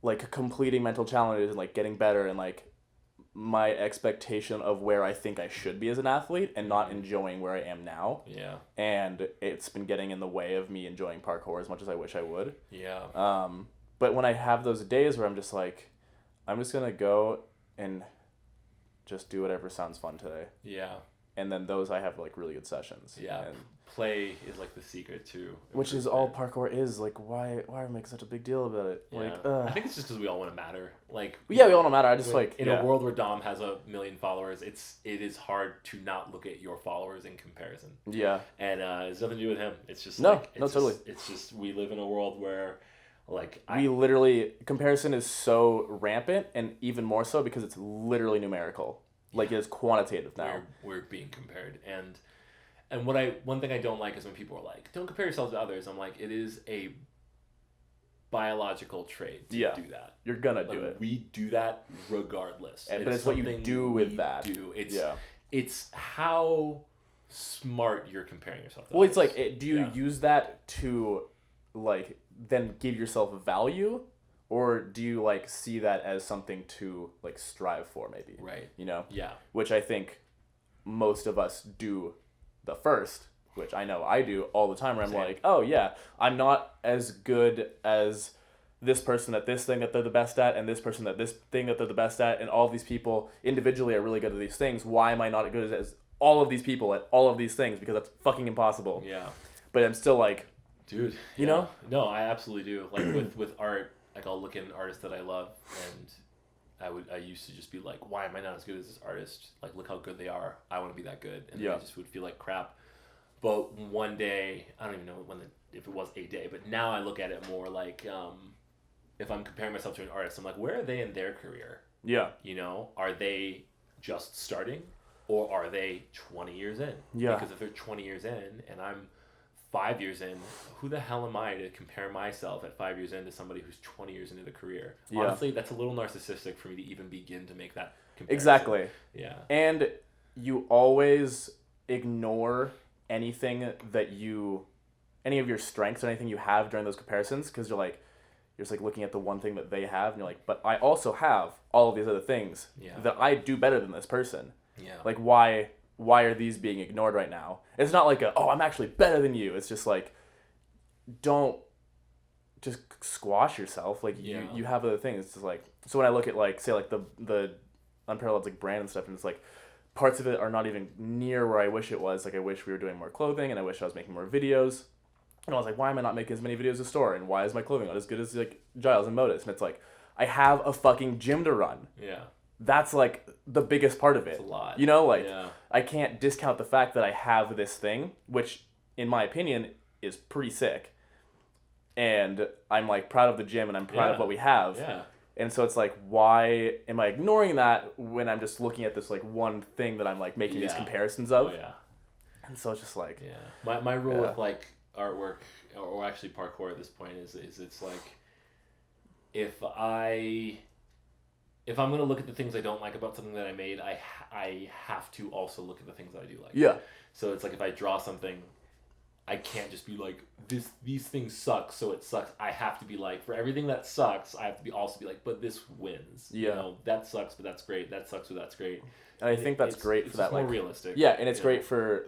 like completing mental challenges and like getting better and like my expectation of where I think I should be as an athlete and not enjoying where I am now. Yeah. And it's been getting in the way of me enjoying parkour as much as I wish I would. Yeah. But when I have those days where I'm just like, I'm just going to go and just do whatever sounds fun today. Yeah. and then those I have like really good sessions. Yeah. And play is like the secret to which is all parkour is. Like, why are we making such a big deal about it? Yeah. Like, I think it's just because we all want to matter. Like, yeah, we all don't matter. I just like in a world where Dom has 1 million followers, it is hard to not look at your followers in comparison. Yeah. And it's nothing to do with him. It's just totally. It's just we live in a world where, like, we literally comparison is so rampant, and even more so because it's literally numerical. Like, it's quantitative now. We're being compared, and one thing I don't like is when people are like, don't compare yourselves to others. I'm like, it is a biological trait to do that. You're gonna do it. We do that regardless. But it's what you do with that. It's how smart you're comparing yourself to. Well, it's like, do you use that to, like, then give yourself value? Or do you, like, see that as something to, like, strive for, maybe? Right. You know? Yeah. Which I think most of us do the first, which I know I do all the time, where I'm like, oh, yeah, I'm not as good as this person at this thing that they're the best at, and this person at this thing that they're the best at, and all of these people individually are really good at these things. Why am I not as good as all of these people at all of these things? Because that's fucking impossible. Yeah. But I'm still like... Dude. You know? No, I absolutely do. Like, with art... Like, I'll look at an artist that I love, and I used to just be like, why am I not as good as this artist? Like, look how good they are. I want to be that good. And I just would feel like crap. But one day, I don't even know if it was a day, but now I look at it more like, if I'm comparing myself to an artist, I'm like, where are they in their career? Yeah. You know, are they just starting, or are they 20 years in? Yeah. Because if they're 20 years in, and I'm 5 years in, who the hell am I to compare myself at 5 years in to somebody who's 20 years into the career? Yeah. Honestly, that's a little narcissistic for me to even begin to make that comparison. Exactly. Yeah. And you always ignore any of your strengths or anything you have during those comparisons, because you're just like looking at the one thing that they have, and you're like, but I also have all of these other things that I do better than this person. Yeah. Like, why are these being ignored right now? It's not like I'm actually better than you. It's just like, don't just squash yourself. Like, you have other things. It's just like, so when I look at, like, say, like the Unparalleled, like, brand and stuff, and it's like, parts of it are not even near where I wish it was. Like, I wish we were doing more clothing, and I wish I was making more videos. And I was like, why am I not making as many videos as Store? And why is my clothing not as good as, like, Giles and Modus? And it's like, I have a fucking gym to run. Yeah. That's, like, the biggest part of it. It's a lot. You know, like, I can't discount the fact that I have this thing, which, in my opinion, is pretty sick. And I'm, like, proud of the gym, and I'm proud of what we have. Yeah. And so it's like, why am I ignoring that when I'm just looking at this, like, one thing that I'm, like, making these comparisons of? Oh, yeah. And so it's just like... Yeah. My rule with, like, artwork, or actually parkour at this point, is it's like, if I'm going to look at the things I don't like about something that I made, I have to also look at the things that I do like. Yeah. So it's like, if I draw something, I can't just be like, these things suck, so it sucks. I have to be like, for everything that sucks, I have to also be like, but this wins. Yeah. You know, that sucks, but that's great. That sucks, but that's great. And I think that's great for that. It's more realistic. Yeah, and it's great for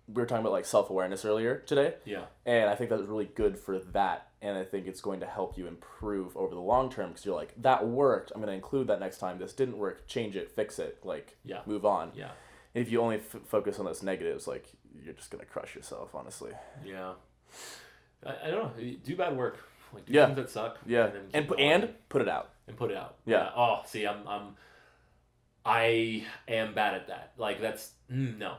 we were talking about, like, self-awareness earlier today. Yeah. And I think that's really good for that. And I think it's going to help you improve over the long term, because you're like, that worked. I'm going to include that next time. This didn't work. Change it. Fix it. Like, move on. Yeah. And if you only focus on those negatives, like, you're just going to crush yourself, honestly. Yeah. I don't know. Do bad work. Like, do things that suck. Yeah. And put it out. And put it out. Yeah. Oh, see, I am bad at that. Like, that's... No.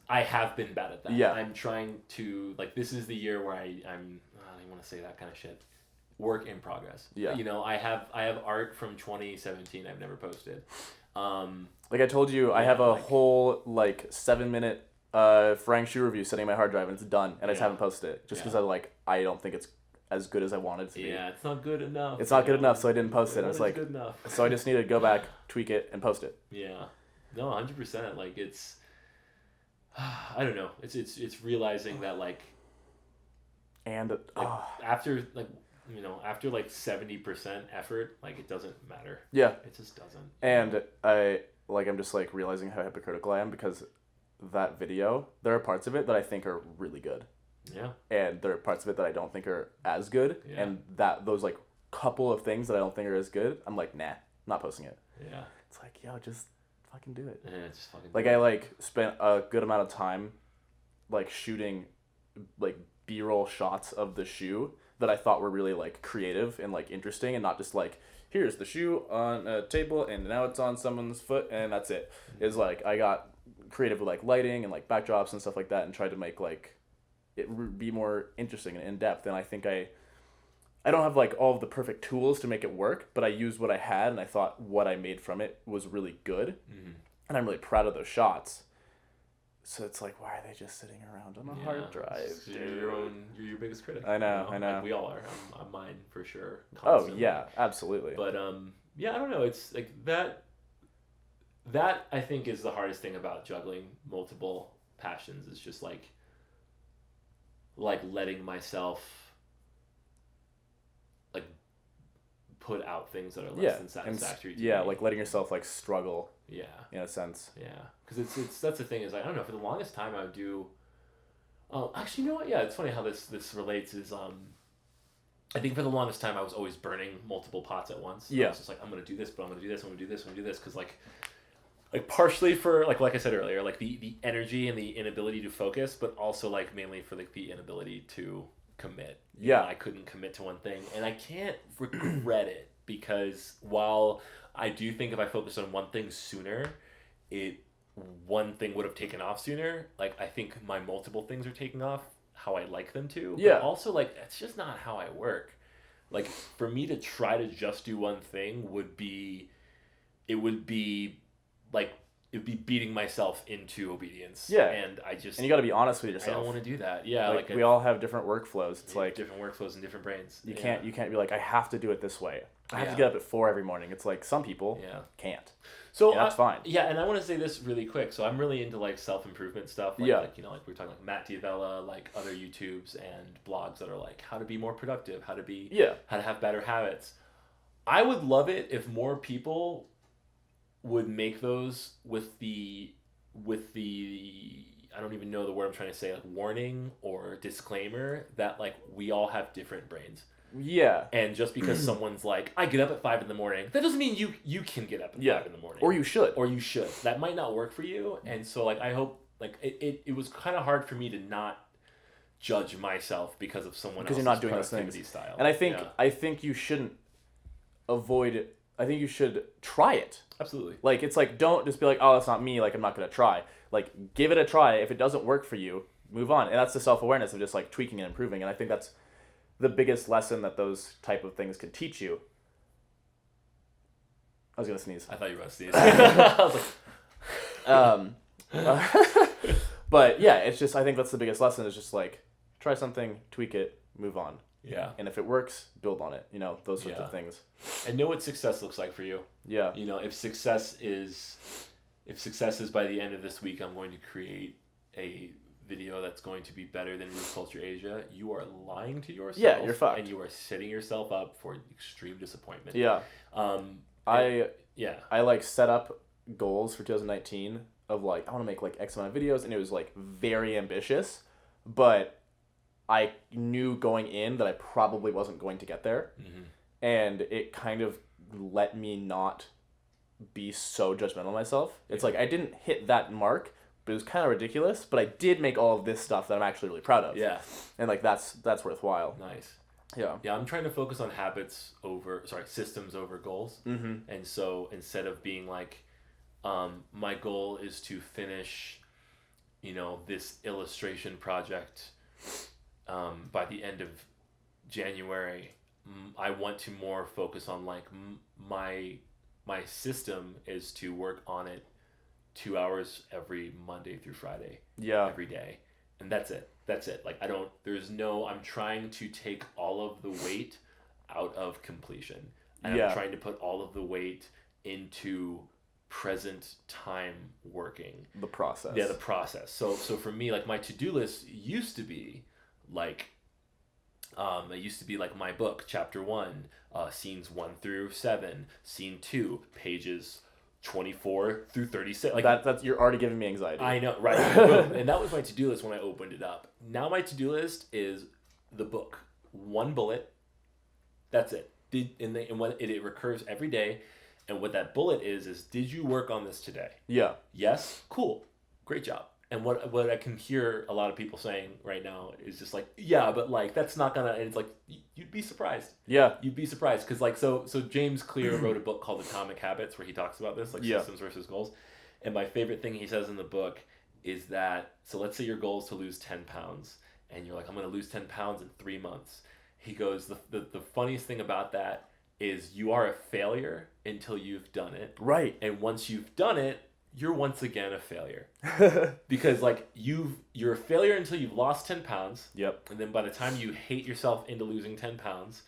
I have been bad at that. Yeah. I'm trying to... Like, this is the year where I don't even want to say that kind of shit. Work in progress. Yeah. You know, I have art from 2017 I've never posted. Like I told you, I have a whole, like, 7-minute Frank shoe review sitting on my hard drive, and it's done, and I just haven't posted it. Just because I don't think it's as good as I wanted it to be. Yeah, it's not good enough. It's not good enough, so I didn't post it. And it's like, good enough. So I just need to go back, tweak it, and post it. Yeah. No, 100%. Like, it's... I don't know. It's realizing that, like... And... after, like... You know, after, like, 70% effort, like, it doesn't matter. Yeah. It just doesn't. And I'm just, like, realizing how hypocritical I am, because that video, there are parts of it that I think are really good. Yeah. And there are parts of it that I don't think are as good. Yeah. And those, like, couple of things that I don't think are as good, I'm like, nah, not posting it. Yeah. It's like, yo, just fucking do it. Yeah, just fucking like, I, like, spent a good amount of time, like, shooting, like, B-roll shots of the shoe that I thought were really, like, creative and, like, interesting, and not just, like, here's the shoe on a table, and now it's on someone's foot, and that's it. It's, like, I got creative with, like, lighting and, like, backdrops and stuff like that, and tried to make, like, it be more interesting and in-depth, and I think I don't have, like, all of the perfect tools to make it work, but I used what I had, and I thought what I made from it was really good, and I'm really proud of those shots. So it's like, why are they just sitting around on a hard drive? You're your biggest critic. I know. Like, we all are. I'm mine for sure. Constantly. Oh yeah, absolutely. But yeah, I don't know. It's like that. That I think is the hardest thing about juggling multiple passions. Is just like letting myself like put out things that are less than satisfactory to me. Like letting yourself like struggle. Yeah. In a sense. Yeah, because it's that's the thing is like, I don't know, for the longest time I would do. Actually, you know what? Yeah, it's funny how this relates. Is I think for the longest time I was always burning multiple pots at once. Yeah. I was just like, I'm gonna do this, but I'm gonna do this, I'm gonna do this, I'm gonna do this, because like partially for like I said earlier, like the energy and the inability to focus, but also like mainly for like the inability to commit. Yeah. I couldn't commit to one thing, and I can't regret it, because while I do think if I focused on one thing sooner, one thing would have taken off sooner. Like, I think my multiple things are taking off how I like them to. Yeah. But also, like, that's just not how I work. Like, for me to try to just do one thing would be beating myself into obedience. Yeah. And you got to be honest with yourself. I don't want to do that. Yeah. Like we all have different workflows. It's like different workflows and different brains. You can't be like, I have to do it this way. I have to get up at 4 every morning. It's like some people can't. So that's fine. Yeah, and I want to say this really quick. So I'm really into like self-improvement stuff. Like, like, you know, like we're talking like Matt Diavella, like other YouTubes and blogs that are like how to be more productive, how to have better habits. I would love it if more people would make those with the I don't even know the word I'm trying to say, like warning or disclaimer that like we all have different brains. Yeah. And just because someone's like, I get up at 5 a.m, that doesn't mean you can get up at 5 a.m. Or you should. That might not work for you. And so like I hope like it was kind of hard for me to not judge myself because of someone else's productivity style. And I think you shouldn't avoid it. I think you should try it. Absolutely. Like, it's like, don't just be like, oh, that's not me, like I'm not gonna try. Like, give it a try. If it doesn't work for you, move on. And that's the self-awareness of just like tweaking and improving. And I think that's the biggest lesson that those type of things can teach you. I was gonna sneeze. I thought you were gonna sneeze. I was like, but yeah, it's just, I think that's the biggest lesson, is just like, try something, tweak it, move on. Yeah. And if it works, build on it. You know, those sorts of things. And know what success looks like for you. Yeah. You know, if success is by the end of this week, I'm going to create a video that's going to be better than Roof Culture Asia, you are lying to yourself. Yeah, you're fucked. And you are setting yourself up for extreme disappointment. Yeah. I like set up goals for 2019 of like, I want to make like X amount of videos, and it was like very ambitious, but I knew going in that I probably wasn't going to get there. Mm-hmm. And it kind of let me not be so judgmental of myself. It's like I didn't hit that mark, but it was kind of ridiculous, but I did make all of this stuff that I'm actually really proud of. Yeah. And like that's worthwhile. Nice. Yeah. Yeah, I'm trying to focus on systems over goals. Mm-hmm. And so instead of being like, my goal is to finish, you know, this illustration project by the end of January, I want to more focus on like my system is to work on it 2 hours every Monday through Friday. Yeah. Every day. And that's it. Like I'm trying to take all of the weight out of completion. And I'm trying to put all of the weight into present time working. The process. Yeah, the process. So for me, like my to-do list used to be like, it used to be like my book, chapter 1, scenes 1 through 7, scene 2, pages 24 through 36. Like that's you're already giving me anxiety. I know, right? And that was my to-do list when I opened it up. Now my to-do list is the book, 1 bullet. That's it. And when it recurs every day, And what that bullet is did you work on this today? Yeah. Yes? Cool. Great job. And what I can hear a lot of people saying right now is just like, yeah, but like that's not gonna. And it's like you'd be surprised. Yeah. You'd be surprised because like so James Clear wrote a book called Atomic Habits where he talks about this, like systems versus goals. And my favorite thing he says in the book is that, so let's say your goal is to lose 10 pounds and you're like, I'm gonna lose 10 pounds in 3 months. He goes, the funniest thing about that is you are a failure until you've done it. Right. And once you've done it, you're once again a failure. Because like you're a failure until you've lost 10 pounds. Yep. And then by the time you hate yourself into losing 10 pounds,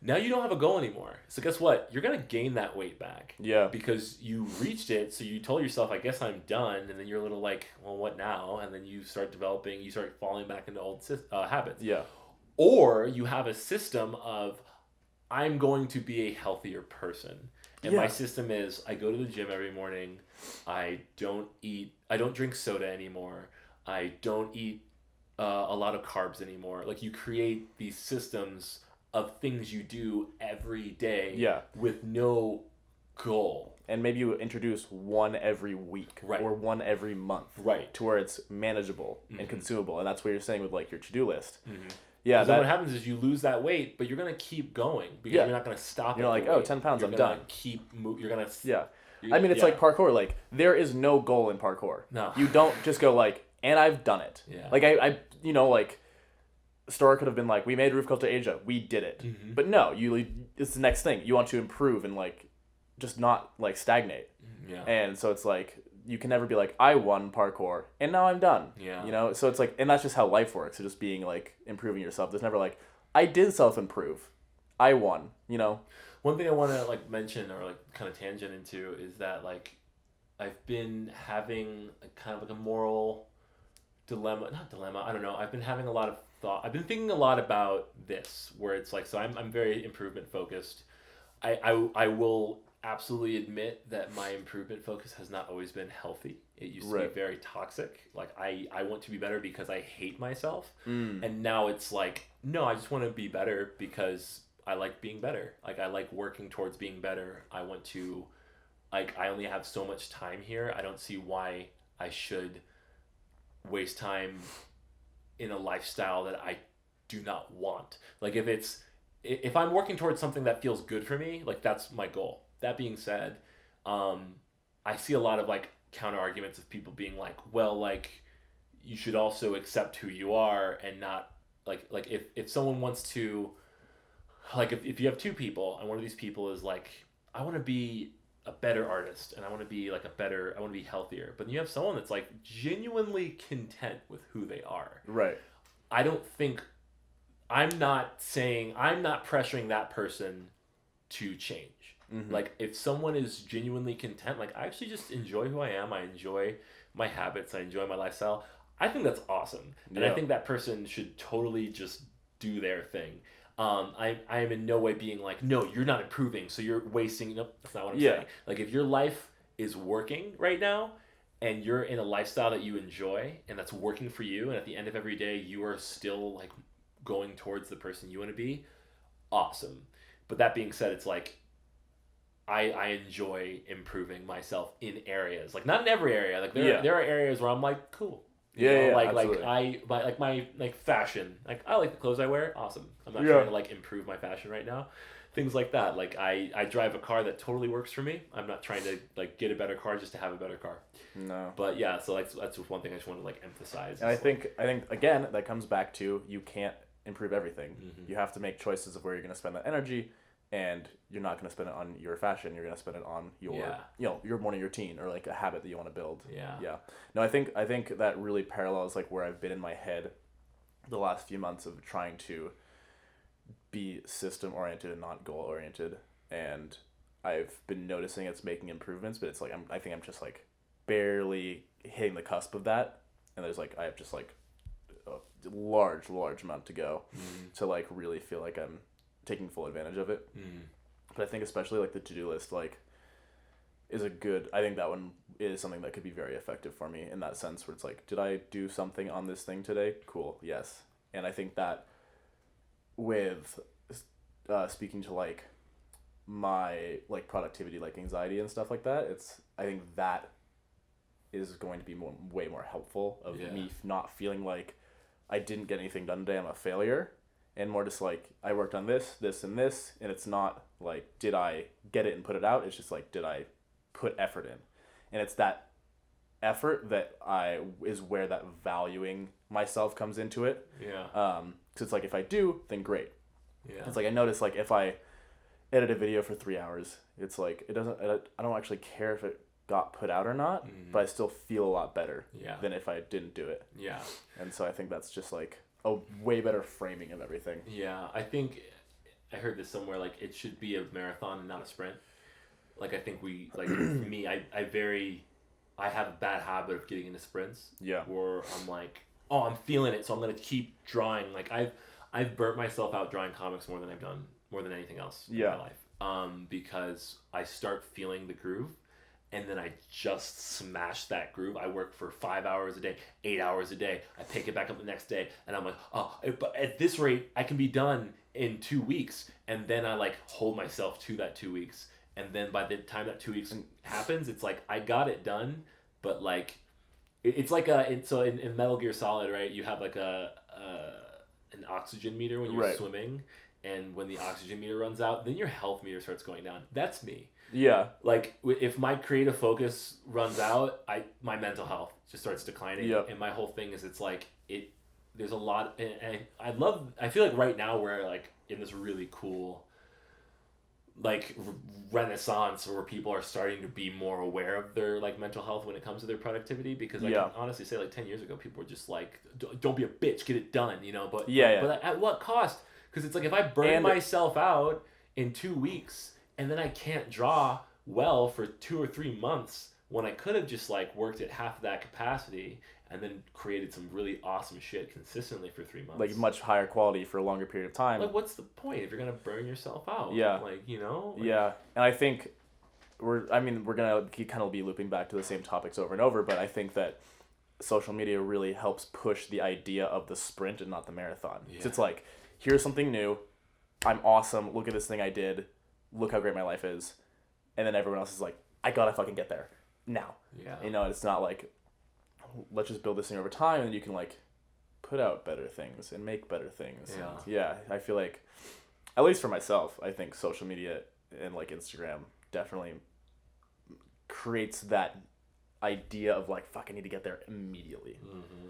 now you don't have a goal anymore. So guess what? You're going to gain that weight back. Yeah. Because you reached it. So you told yourself, I guess I'm done. And then you're a little like, well, what now? And then you start falling back into old habits. Yeah. Or you have a system of, I'm going to be a healthier person. And my system is I go to the gym every morning. I don't drink soda anymore. I don't eat a lot of carbs anymore. Like you create these systems of things you do every day with no goal. And maybe you introduce one every week or one every month to where it's manageable and consumable. And that's what you're saying with like your to-do list. Mm-hmm. Yeah, then what happens is you lose that weight, but you're going to keep going because you're not going to stop. You're like, 10 pounds, I'm done. You're going to... Yeah. I mean, it's like parkour. Like, there is no goal in parkour. No. You don't just go like, and I've done it. Yeah. Like, I like, Stora could have been like, we made Roof Culture Asia. We did it. Mm-hmm. But no, it's the next thing. You want to improve and, like, just not, like, stagnate. Yeah. And so it's like... You can never be like, I won parkour, and now I'm done. Yeah. You know? So it's like, and that's just how life works. It's just being, like, improving yourself. There's never, like, I did self-improve. I won, you know? One thing I want to, like, mention or, like, kind of tangent into is that, like, I've been having kind of, like, a moral dilemma. Not dilemma, I don't know. I've been having a lot of thought. I've been thinking a lot about this, where it's like, so I'm very improvement-focused. I will... absolutely admit that my improvement focus has not always been healthy. It used to be very toxic. Like I want to be better because I hate myself. And now it's like, no, I just want to be better because I like being better. Like I like working towards being better. I want to, like, I only have so much time here. I don't see why I should waste time in a lifestyle that I do not want. Like if I'm working towards something that feels good for me, like that's my goal. That being said, I see a lot of like counter arguments of people being like, well, like you should also accept who you are and not like if someone wants to, like if you have two people and one of these people is like, I want to be a better artist and I want to be healthier, but you have someone that's like genuinely content with who they are. Right. I'm not pressuring that person to change. Mm-hmm. Like if someone is genuinely content, like I actually just enjoy who I am. I enjoy my habits. I enjoy my lifestyle. I think that's awesome. And I think that person should totally just do their thing. I am in no way being like, no, you're not improving. So you're wasting. Nope, that's not what I'm saying. Like if your life is working right now and you're in a lifestyle that you enjoy and that's working for you. And at the end of every day, you are still like going towards the person you want to be. Awesome. But that being said, it's like, I enjoy improving myself in areas, like not in every area. Like there are areas where I'm like, cool. Like my fashion. Like I like the clothes I wear. Awesome. I'm not trying to like improve my fashion right now. Things like that. Like I drive a car that totally works for me. I'm not trying to like get a better car just to have a better car. No. But yeah, so that's just one thing I just want to like emphasize. And I think again that comes back to you can't improve everything. Mm-hmm. You have to make choices of where you're going to spend that energy. And you're not going to spend it on your fashion. You're going to spend it on your morning routine or like a habit that you want to build. Yeah. Yeah. No, I think that really parallels like where I've been in my head the last few months of trying to be system oriented and not goal oriented. And I've been noticing it's making improvements, but it's like I think I'm just like barely hitting the cusp of that. And I have just like a large amount to go to like really feel like I'm taking full advantage of it. But I think especially like the to-do list like is I think that one is something that could be very effective for me in that sense where it's like, did I do something on this thing today? Cool. Yes. And I think that with speaking to like my like productivity, like anxiety and stuff like that, I think that is going to be way more helpful of me not feeling like I didn't get anything done today, I'm a failure, and more just like I worked on this, and this, and it's not like did I get it and put it out, it's just like did I put effort in, and it's that effort that is where that valuing myself comes into it. Yeah. Cause it's like if I do, then great. Yeah. It's like I notice like if I edit a video for 3 hours, it's like I don't actually care if it got put out or not, but I still feel a lot better than if I didn't do it. Yeah. And so I think that's just like a way better framing of everything. Yeah, I think I heard this somewhere, like it should be a marathon and not a sprint. Like I think we, like for me, I have a bad habit of getting into sprints. Yeah. Where I'm like, oh, I'm feeling it, so I'm gonna keep drawing. Like I've burnt myself out drawing comics more than anything else in my life. Because I start feeling the groove, and then I just smash that groove. I work for 5 hours a day, 8 hours a day. I pick it back up the next day, and I'm like, oh, but at this rate, I can be done in 2 weeks. And then I like hold myself to that 2 weeks. And then by the time that 2 weeks happens, it's like I got it done, but like it's like in Metal Gear Solid, right? You have like an oxygen meter when you're swimming, and when the oxygen meter runs out, then your health meter starts going down. That's me. Yeah. Like if my creative focus runs out, my mental health just starts declining. Yep. And my whole thing is it's like there's a lot, and I feel like right now we're like in this really cool like renaissance where people are starting to be more aware of their like mental health when it comes to their productivity, because I can honestly say like 10 years ago people were just like, don't be a bitch, get it done, you know, but at what cost? Because it's like if I burn myself out in 2 weeks and then I can't draw well for 2 or 3 months when I could have just like worked at half of that capacity and then created some really awesome shit consistently for 3 months. Like much higher quality for a longer period of time. Like what's the point if you're going to burn yourself out? Yeah. Like, you know? Like, yeah. And I think we're going to kind of be looping back to the same topics over and over, but I think that social media really helps push the idea of the sprint and not the marathon. Yeah. So it's like, here's something new. I'm awesome. Look at this thing I did. Look how great my life is. And then everyone else is like, I gotta fucking get there now. Yeah. You know, it's not like, let's just build this thing over time and you can like put out better things and make better things. Yeah. And yeah. I feel like, at least for myself, I think social media and like Instagram definitely creates that idea of like, fuck, I need to get there immediately. Mm-hmm.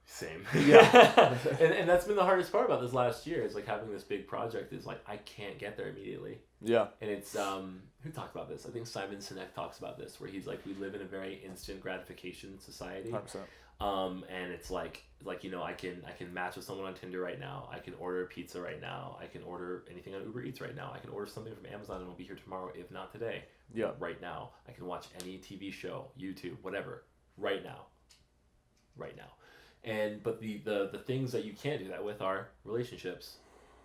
Same. Yeah. and that's been the hardest part about this last year is like having this big project is like I can't get there immediately. Yeah. And it's who talked about this? I think Simon Sinek talks about this where he's like we live in a very instant gratification society. 100%. And it's like you know I can match with someone on Tinder right now. I can order a pizza right now. I can order anything on Uber Eats right now. I can order something from Amazon and it'll be here tomorrow if not today. Yeah. Right now. I can watch any TV show, YouTube, whatever. Right now. But the things that you can't do that with are relationships,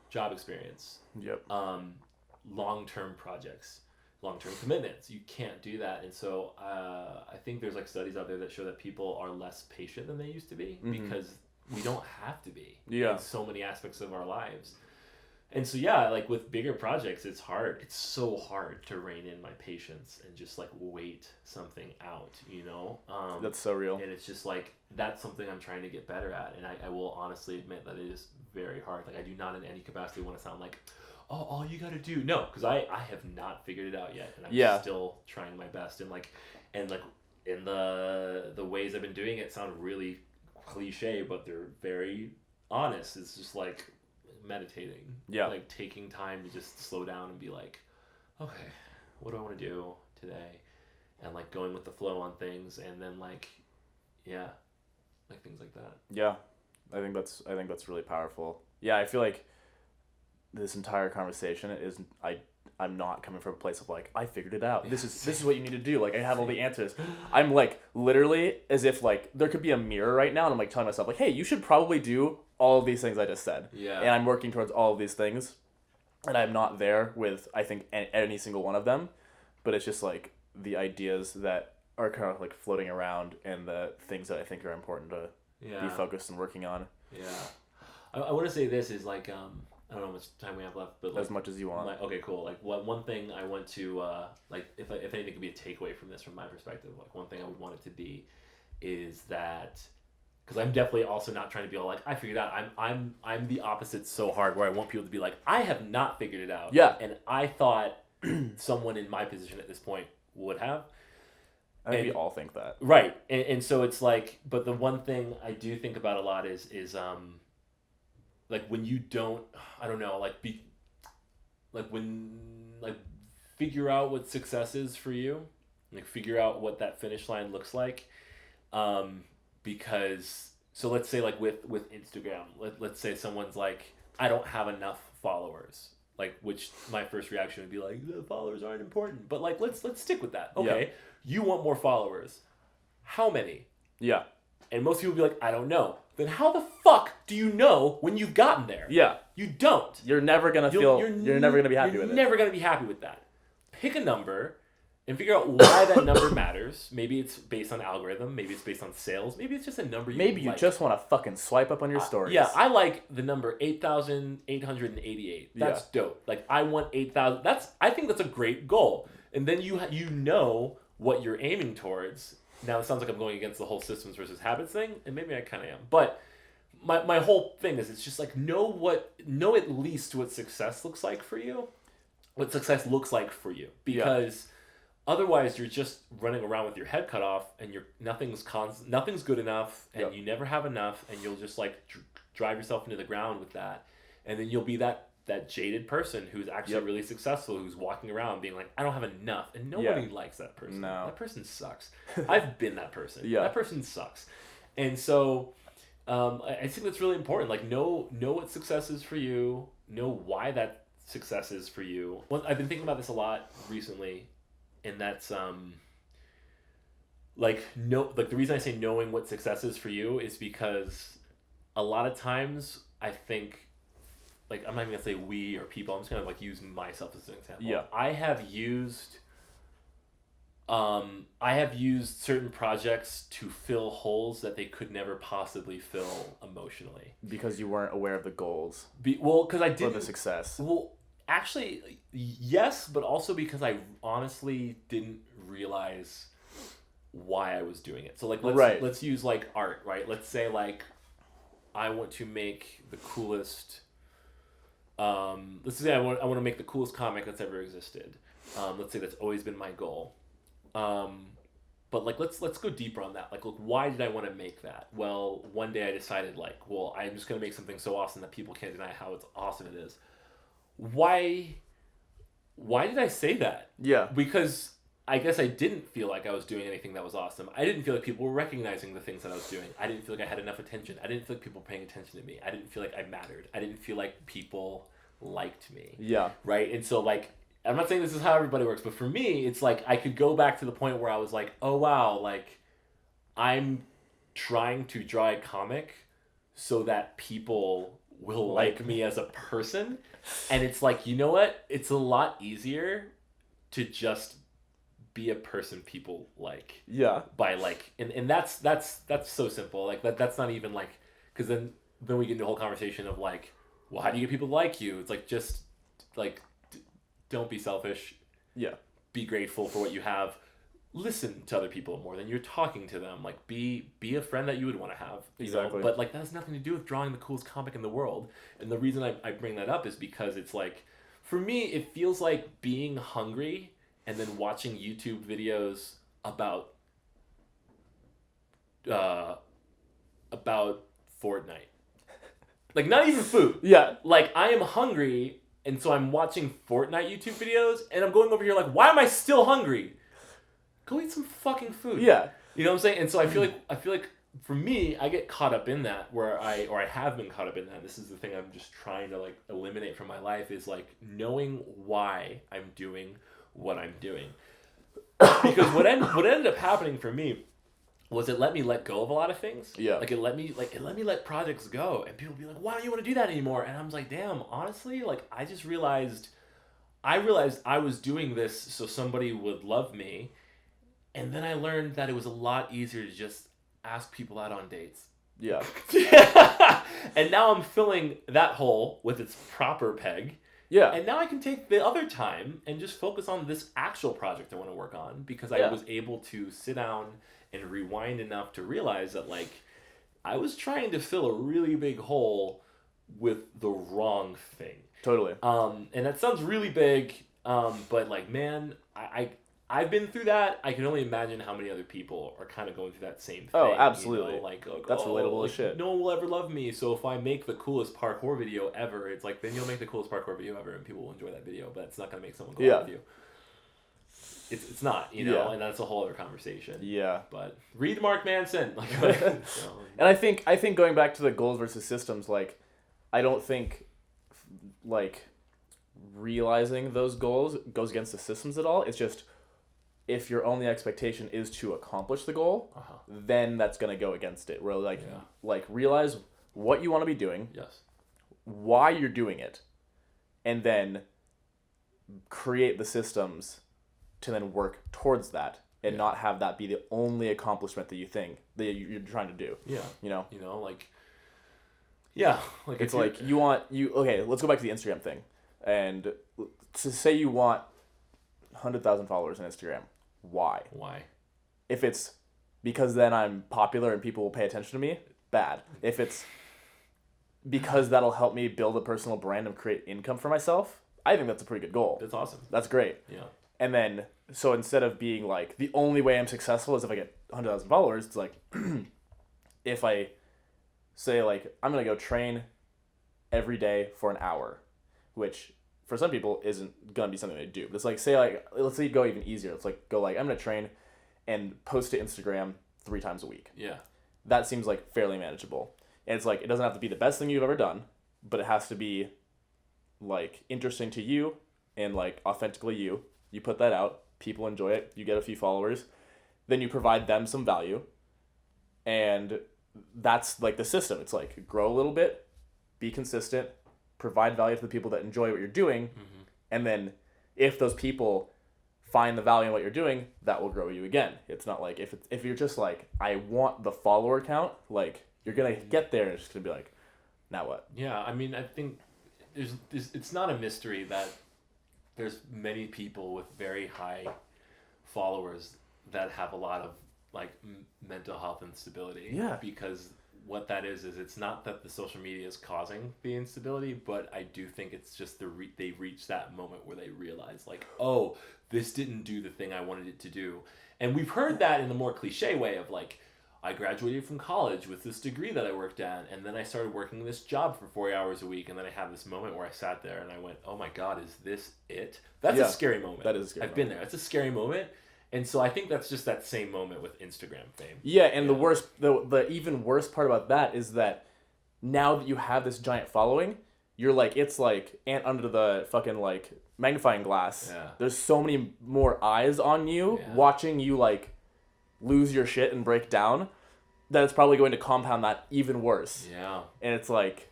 job experience, long-term projects, long-term commitments. You can't do that. And so I think there's like studies out there that show that people are less patient than they used to be because we don't have to be in so many aspects of our lives. And so, like with bigger projects, it's hard. It's so hard to rein in my patience and just like wait something out, you know? That's so real. And it's just like, that's something I'm trying to get better at. And I will honestly admit that it is very hard. Like I do not in any capacity want to sound like, oh, all you got to do. No, because I have not figured it out yet. And I'm still trying my best. And in the ways I've been doing it sound really cliche, but they're very honest. It's just like meditating, like taking time to just slow down and be like, okay, what do I want to do today, and like going with the flow on things, and then like things like that. I think that's really powerful. I feel like this entire conversation is I'm not coming from a place of like I figured it out. This is what you need to do. Like I have all the answers. I'm like literally as if like there could be a mirror right now and I'm like telling myself like, hey, you should probably do all of these things I just said. Yeah. And I'm working towards all of these things, and I'm not there with I think any single one of them, but it's just like the ideas that are kind of like floating around and the things that I think are important to be focused and working on. Yeah. I want to say this is like I don't know how much time we have left, but as much as you want. Okay, cool. Like one thing I want to like if anything could be a takeaway from this from my perspective, like one thing I would want it to be is that because I'm definitely also not trying to be all like I figured it out. I'm the opposite so hard where I want people to be like I have not figured it out. Yeah. And I thought someone in my position at this point would have. I think we all think that. Right. And so it's like, but the one thing I do think about a lot is like when you don't, I don't know, like figure out what success is for you, like figure out what that finish line looks like. Because, so let's say like with Instagram, let's say someone's like, I don't have enough followers. Like, which my first reaction would be like, the followers aren't important. But like, let's stick with that. Okay, yeah. You want more followers. How many? Yeah. And most people would be like, I don't know. Then how the fuck do you know when you've gotten there? Yeah. You don't. You're never gonna you're never gonna be happy with it. You're never gonna be happy with that. Pick a number and figure out why that number matters. Maybe it's based on algorithm. Maybe it's based on sales. Maybe it's just a number Maybe you just want to fucking swipe up on your stories. Yeah, I like the number 8,888. That's dope. Like, I want 8,000. I think that's a great goal. And then you know what you're aiming towards. Now, it sounds like I'm going against the whole systems versus habits thing, and maybe I kind of am. But my whole thing is it's just like know at least what success looks like for you. What success looks like for you. Because... Yeah. Otherwise, you're just running around with your head cut off, and nothing's good enough, and you never have enough, and you'll just like drive yourself into the ground with that, and then you'll be that jaded person who's actually really successful, who's walking around being like, I don't have enough, and nobody likes that person. No. That person sucks. I've been that person. Yeah. That person sucks, and so I think that's really important. Like know what success is for you, know why that success is for you. I've been thinking about this a lot recently. And that's the reason I say knowing what success is for you is because a lot of times I think, like, I'm not even gonna say we or people, I'm just gonna like use myself as an example. Yeah. I have used certain projects to fill holes that they could never possibly fill emotionally. Because you weren't aware of the goals. Because I didn't. Or the success. Well, actually, yes, but also because I honestly didn't realize why I was doing it. So like, let's use like art, right? Let's say like I want to make the coolest. Let's say I want to make the coolest comic that's ever existed. Let's say that's always been my goal. But like let's go deeper on that. Like, look, why did I want to make that? Well, one day I decided like, well, I'm just gonna make something so awesome that people can't deny how awesome it is. Why did I say that? Yeah. Because I guess I didn't feel like I was doing anything that was awesome. I didn't feel like people were recognizing the things that I was doing. I didn't feel like I had enough attention. I didn't feel like people were paying attention to me. I didn't feel like I mattered. I didn't feel like people liked me. Yeah. Right? And so like, I'm not saying this is how everybody works, but for me, it's like I could go back to the point where I was like, oh wow, like I'm trying to draw a comic so that people will like me as a person. And it's like, you know what? It's a lot easier to just be a person people like. Yeah. By like, and that's so simple. Like that's not even like, because then we get into a whole conversation of like, well, how do you get people to like you? It's like, just like, don't be selfish. Yeah. Be grateful for what you have. Listen to other people more than you're talking to them. Like, be a friend that you would want to have. Exactly. But like, that has nothing to do with drawing the coolest comic in the world. And the reason I bring that up is because it's like, for me, it feels like being hungry and then watching YouTube videos about Fortnite. Like, not even food. Yeah. Like, I am hungry, and so I'm watching Fortnite YouTube videos, and I'm going over here like, why am I still hungry? Go eat some fucking food. Yeah. You know what I'm saying? And so I feel like for me, I get caught up in that I have been caught up in that. This is the thing I'm just trying to like eliminate from my life is like knowing why I'm doing what I'm doing. Because what ended up happening for me was it let me let go of a lot of things. Yeah. Like it let me let projects go, and people would be like, why don't you want to do that anymore? And I was like, damn, honestly, like I realized I was doing this so somebody would love me. And then I learned that it was a lot easier to just ask people out on dates. Yeah. And now I'm filling that hole with its proper peg. Yeah. And now I can take the other time and just focus on this actual project I want to work on, because I was able to sit down and rewind enough to realize that, like, I was trying to fill a really big hole with the wrong thing. Totally. And that sounds really big, but, like, man, I've been through that. I can only imagine how many other people are kind of going through that same thing. Oh, absolutely. You know? Like, that's relatable as shit. No one will ever love me, so if I make the coolest parkour video ever, it's like, then you'll make the coolest parkour video ever, and people will enjoy that video, but it's not going to make someone go out with you. It's not, you know, and that's a whole other conversation. Yeah. But read Mark Manson. Like, and I think going back to the goals versus systems, like, I don't think, like, realizing those goals goes against the systems at all. It's just, if your only expectation is to accomplish the goal, then that's going to go against it. Where, like, realize what you want to be doing, why you're doing it, and then create the systems to then work towards that, and not have that be the only accomplishment that you think that you're trying to do. Yeah. You know? You know, like... Yeah. Like, it's like, okay, let's go back to the Instagram thing. And to say you want 100,000 followers on Instagram. Why? If it's because then I'm popular and people will pay attention to me, bad. If it's because that'll help me build a personal brand and create income for myself, I think that's a pretty good goal. That's awesome. That's great. Yeah. And then, so instead of being like, the only way I'm successful is if I get 100,000 followers, it's like, if I say, like, I'm going to go train every day for an hour, which for some people isn't going to be something they do. But it's like, let's say you go even easier. It's like, I'm going to train and post to Instagram 3 times a week. Yeah. That seems like fairly manageable. And it's like, it doesn't have to be the best thing you've ever done, but it has to be, like, interesting to you and, like, authentically you. You put that out, people enjoy it, you get a few followers, then you provide them some value, and that's, like, the system. It's like, grow a little bit, be consistent, provide value to the people that enjoy what you're doing, and then if those people find the value in what you're doing, that will grow you again. It's not like, if you're just like, I want the follower count, like, you're going to get there and it's just going to be like, now what? Yeah, I mean, I think it's not a mystery that there's many people with very high followers that have a lot of, like, mental health instability. Yeah. Because what that is it's not that the social media is causing the instability, but I do think it's just they reach that moment where they realize, like, oh, this didn't do the thing I wanted it to do. And we've heard that in the more cliche way of, like, I graduated from college with this degree that I worked at, and then I started working this job for 4 hours a week, and then I had this moment where I sat there and I went, oh my God, is this it? That's a scary moment. That is a scary moment. I've been there. It's a scary moment. And so I think that's just that same moment with Instagram fame. Yeah, and the even worse part about that is that now that you have this giant following, you're like, it's like ant under the fucking, like, magnifying glass. Yeah. There's so many more eyes on you watching you, like, lose your shit and break down, that it's probably going to compound that even worse. Yeah. And it's like,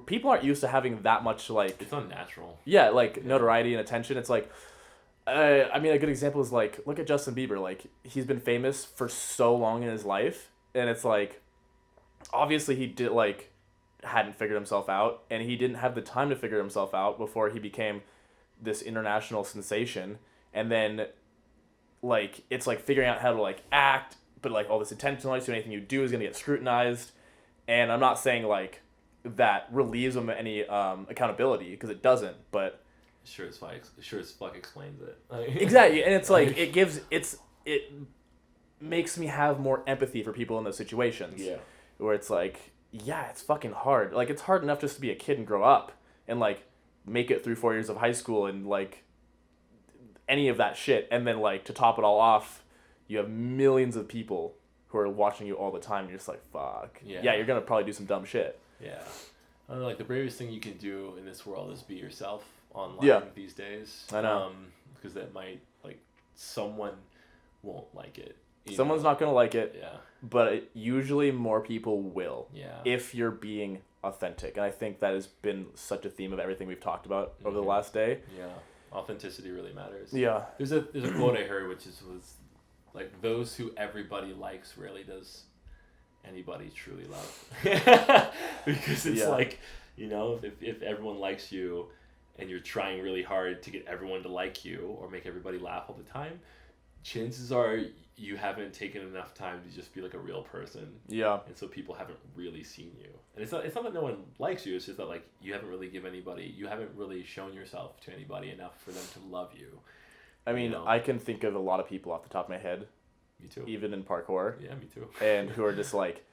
people aren't used to having that much, like... It's unnatural. Yeah, like, notoriety and attention. It's like... I mean, a good example is, like, look at Justin Bieber. Like, he's been famous for so long in his life, and it's like, obviously he hadn't figured himself out, and he didn't have the time to figure himself out before he became this international sensation. And then, like, it's like figuring out how to, like, act, but, like, all this attention, like, so anything you do is gonna get scrutinized. And I'm not saying, like, that relieves him of any accountability, because it doesn't, but sure as fuck explains it. Exactly, and it's like, it makes me have more empathy for people in those situations. Yeah. Where it's like, yeah, it's fucking hard. Like, it's hard enough just to be a kid and grow up and, like, make it through 4 years of high school and, like, any of that shit. And then, like, to top it all off, you have millions of people who are watching you all the time. And you're just like, fuck. Yeah, you're gonna probably do some dumb shit. Yeah. I don't know, like, the bravest thing you can do in this world is be yourself online these days. I know. Because that might, like, someone won't like it. Someone's not going to like it. Yeah. But usually more people will. Yeah. If you're being authentic. And I think that has been such a theme of everything we've talked about over the last day. Yeah. Authenticity really matters. Yeah. There's a quote I heard which was like, those who everybody likes rarely does anybody truly love. Because it's like, you know, if everyone likes you and you're trying really hard to get everyone to like you or make everybody laugh all the time, chances are you haven't taken enough time to just be like a real person. Yeah. And so people haven't really seen you. And it's not that no one likes you, it's just that like you haven't really shown yourself to anybody enough for them to love you. I mean, I can think of a lot of people off the top of my head. Me too. Even in parkour. Yeah, me too. And who are just like,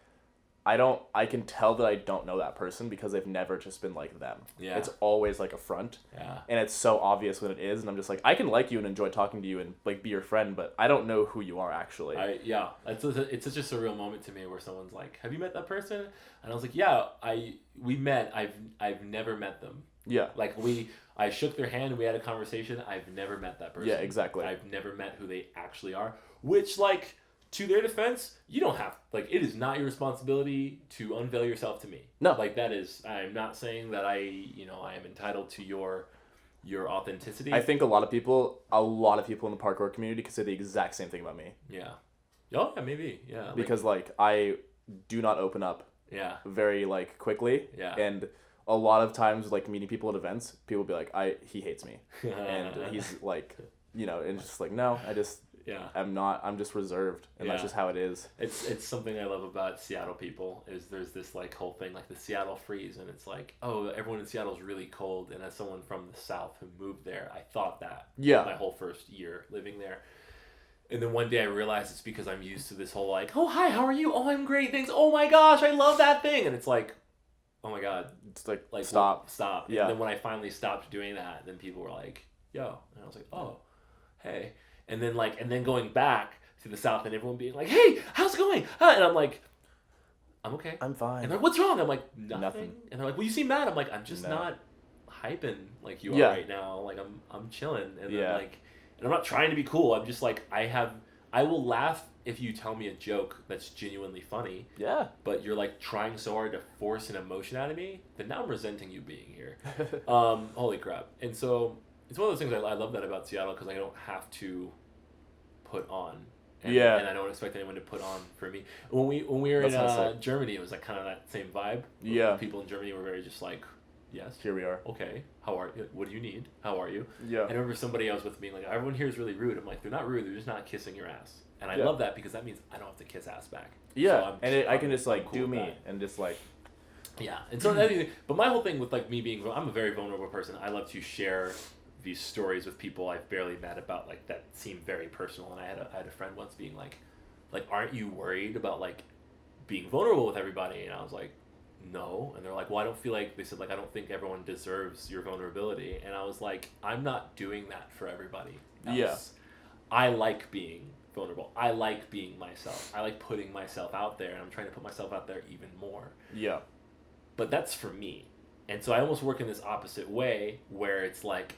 I can tell that I don't know that person because they've never just been like them. Yeah. It's always like a front. Yeah. And it's so obvious when it is, and I'm just like, I can like you and enjoy talking to you and like be your friend, but I don't know who you are actually. It's such a surreal moment to me where someone's like, "Have you met that person?" And I was like, "Yeah, we met. I've never met them." Yeah. Like I shook their hand and we had a conversation. I've never met that person. Yeah, exactly. I've never met who they actually are, which like, to their defense, you don't have, like, it is not your responsibility to unveil yourself to me. No. Like, that is, I'm not saying that I am entitled to your authenticity. I think a lot of people in the parkour community could say the exact same thing about me. Yeah. Oh, yeah, maybe. Yeah. Because, like, I do not open up very, like, quickly. Yeah. And a lot of times, like, meeting people at events, people will be like, he hates me. And he's, like, and it's just like, no, I'm just reserved, and that's just how it is. It's something I love about Seattle people is there's this like whole thing like the Seattle freeze, and it's like, oh, everyone in Seattle is really cold, and as someone from the South who moved there, I thought that my whole first year living there. And then one day I realized it's because I'm used to this whole like, oh, hi, how are you? Oh, I'm great, thanks. Oh my gosh, I love that thing. And it's like, oh my God. It's like stop. Well, stop. Yeah. And then when I finally stopped doing that, then people were like, yo. And I was like, oh, hey. And then going back to the South and everyone being like, hey, how's it going? And I'm like, I'm okay. I'm fine. And they're like, what's wrong? I'm like, nothing. And they're like, well, you seem mad. I'm like, I'm just not hyping like you are right now. Like I'm chilling. And then like, and I'm not trying to be cool. I'm just like, I will laugh if you tell me a joke that's genuinely funny. Yeah. But you're like trying so hard to force an emotion out of me, then now I'm resenting you being here. Holy crap. And so it's one of those things I love that about Seattle because I don't have to put on. And I don't expect anyone to put on for me. When we were in Germany, it was like kind of that same vibe. Yeah. People in Germany were very just like, yes. Here we are. Okay. How are you? What do you need? How are you? Yeah. And I remember somebody I was with being like, everyone here is really rude. I'm like, they're not rude. They're just not kissing your ass. And I love that because that means I don't have to kiss ass back. Yeah. So I can just like cool do me that. And just like. Yeah. And so, but my whole thing with like me being, I'm a very vulnerable person. I love to share these stories with people I've barely met about like that seem very personal. And I had a friend once being like, aren't you worried about like being vulnerable with everybody? And I was like, no. And they're like, well, I don't feel like, they said like, I don't think everyone deserves your vulnerability. And I was like, I'm not doing that for everybody else. Yeah. I like being vulnerable. I like being myself. I like putting myself out there, and I'm trying to put myself out there even more. Yeah. But that's for me. And so I almost work in this opposite way where it's like,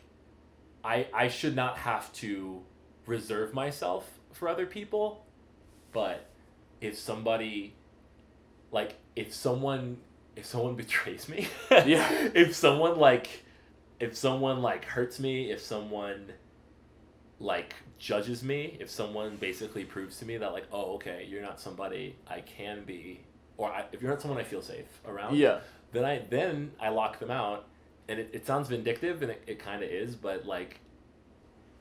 I should not have to reserve myself for other people, but if someone betrays me, if someone hurts me, if someone like judges me, if someone basically proves to me that like, oh, okay, you're not somebody I can be, or if you're not someone I feel safe around, then I lock them out. And it sounds vindictive, and it kind of is, but like,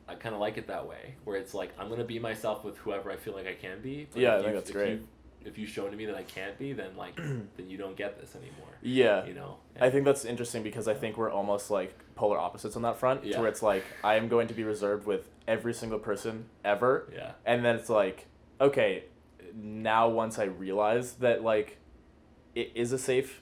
I kind of like it that way, where it's like, I'm going to be myself with whoever I feel like I can be. But I think that's great. If you show to me that I can't be, then like, then you don't get this anymore. Yeah. You know? I think that's interesting because I think we're almost like polar opposites on that front, to where it's like, I am going to be reserved with every single person ever. Yeah. And then it's like, okay, now once I realize that like, it is a safe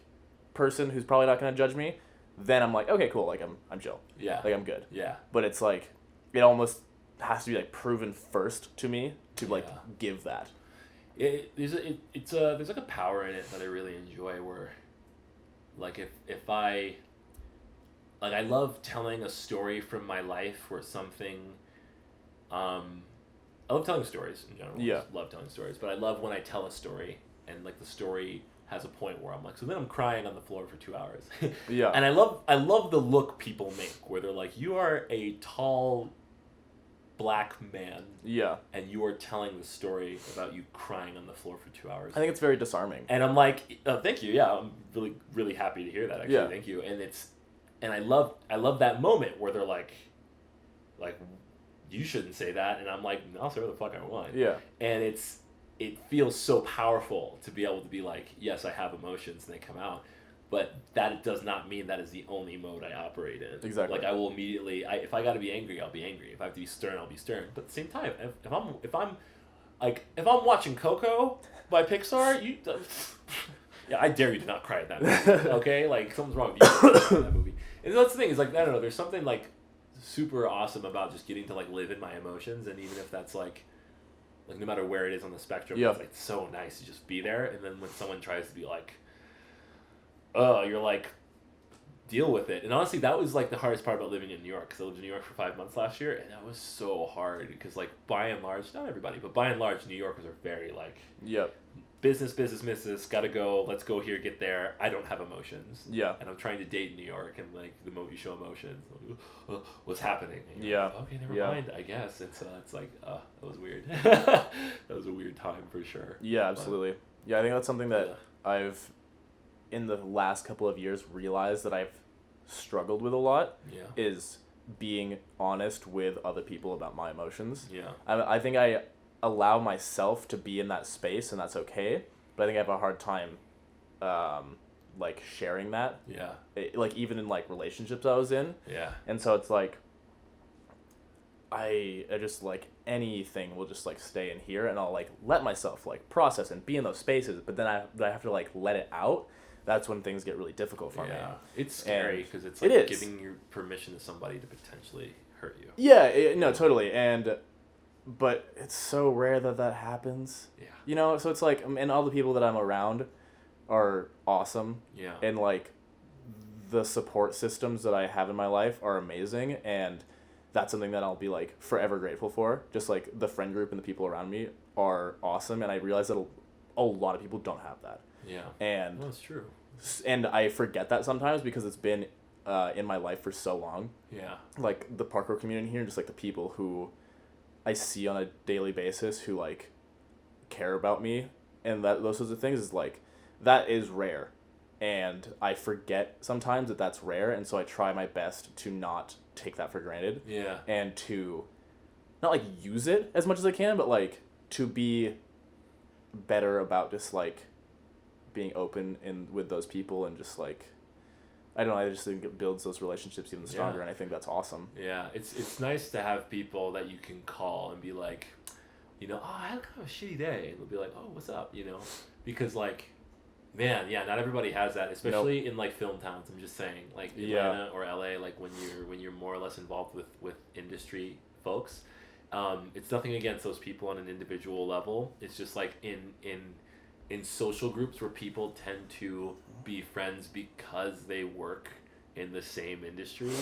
person who's probably not going to judge me, then I'm like, okay, cool, like I'm chill. Yeah. Like I'm good. Yeah. But it's like, it almost has to be like proven first to me to like give that. There's like a power in it that I really enjoy where, like if I love telling a story from my life or something, I love telling stories in general. Yeah. I just love telling stories, but I love when I tell a story and like the story has a point where I'm like, so then I'm crying on the floor for 2 hours. Yeah. And I love the look people make where they're like, you are a tall black man. Yeah. And you are telling the story about you crying on the floor for 2 hours. I think it's very disarming. And I'm like, thank you. Yeah, I'm really, really happy to hear that, actually. Yeah. Thank you. And I love that moment where they're like, you shouldn't say that. And I'm like, I'll say what the fuck I want. Yeah. And it feels so powerful to be able to be like, yes, I have emotions and they come out. But that does not mean that is the only mode I operate in. Exactly. Like I will immediately, if I got to be angry, I'll be angry. If I have to be stern, I'll be stern. But at the same time, if I'm watching Coco by Pixar, yeah, I dare you to not cry at that movie. Okay, like something's wrong with you in that movie. And that's the thing is like I don't know. There's something like super awesome about just getting to like live in my emotions, and even if that's like no matter where it is on the spectrum, it's like so nice to just be there. And then when someone tries to be like, oh, you're like, deal with it. And honestly, that was like the hardest part about living in New York, because I lived in New York for 5 months last year, and that was so hard because like by and large, not everybody, but by and large, New Yorkers are very like, business, gotta go, let's go here, get there. I don't have emotions. Yeah. And I'm trying to date in New York, and like the moment you show emotions, what's happening? Like, okay, never mind, I guess. It's like, that was weird. That was a weird time for sure. Yeah, absolutely. I think that's something that I've, in the last couple of years, realized that I've struggled with a lot is being honest with other people about my emotions. Yeah. I think I allow myself to be in that space, and that's okay, but I think I have a hard time like sharing that. Yeah. Like even in like relationships I was in. Yeah. And so it's like I just like anything will just like stay in here, and I'll like let myself like process and be in those spaces, but then I have to like let it out. That's when things get really difficult for me. Yeah, it's scary because it's like giving your permission to somebody to potentially hurt you. Yeah, no, totally. But it's so rare that happens. Yeah. You know, so it's like, and all the people that I'm around are awesome. Yeah. And like the support systems that I have in my life are amazing, and that's something that I'll be like forever grateful for. Just like the friend group and the people around me are awesome, and I realize that a lot of people don't have that. Yeah. And that's true. And I forget that sometimes because it's been in my life for so long. Yeah. Like the parkour community here, and just like the people who I see on a daily basis who like care about me, and that those sorts of things is like, that is rare, and I forget sometimes that that's rare, and so I try my best to not take that for granted. Yeah. And to not like use it as much as I can, but like to be better about just like being open with those people, and just like, I don't know, I just think it builds those relationships even stronger, and I think that's awesome. Yeah, it's nice to have people that you can call and be like, you know, oh, I had kind of a shitty day, and they'll be like, oh, what's up, you know, because like, man, yeah, not everybody has that, especially in like film towns. I'm just saying, like Atlanta or LA, like when you're more or less involved with industry folks, it's nothing against those people on an individual level. It's just like in social groups where people tend to be friends because they work in the same industry,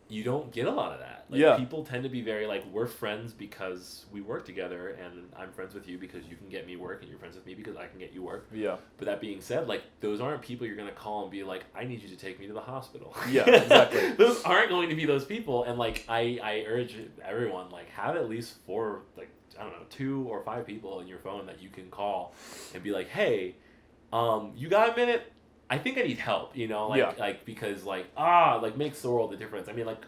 you don't get a lot of that. Like, people tend to be very like, we're friends because we work together, and I'm friends with you because you can get me work, and you're friends with me because I can get you work. Yeah. But that being said, like, those aren't people you're going to call and be like, I need you to take me to the hospital. Yeah, exactly. Those aren't going to be those people. And like, I urge everyone, like, have at least 4, like, I don't know, 2 or 5 people in your phone that you can call and be like, hey, you got a minute? I think I need help, you know, like because like makes the world a difference. I mean, like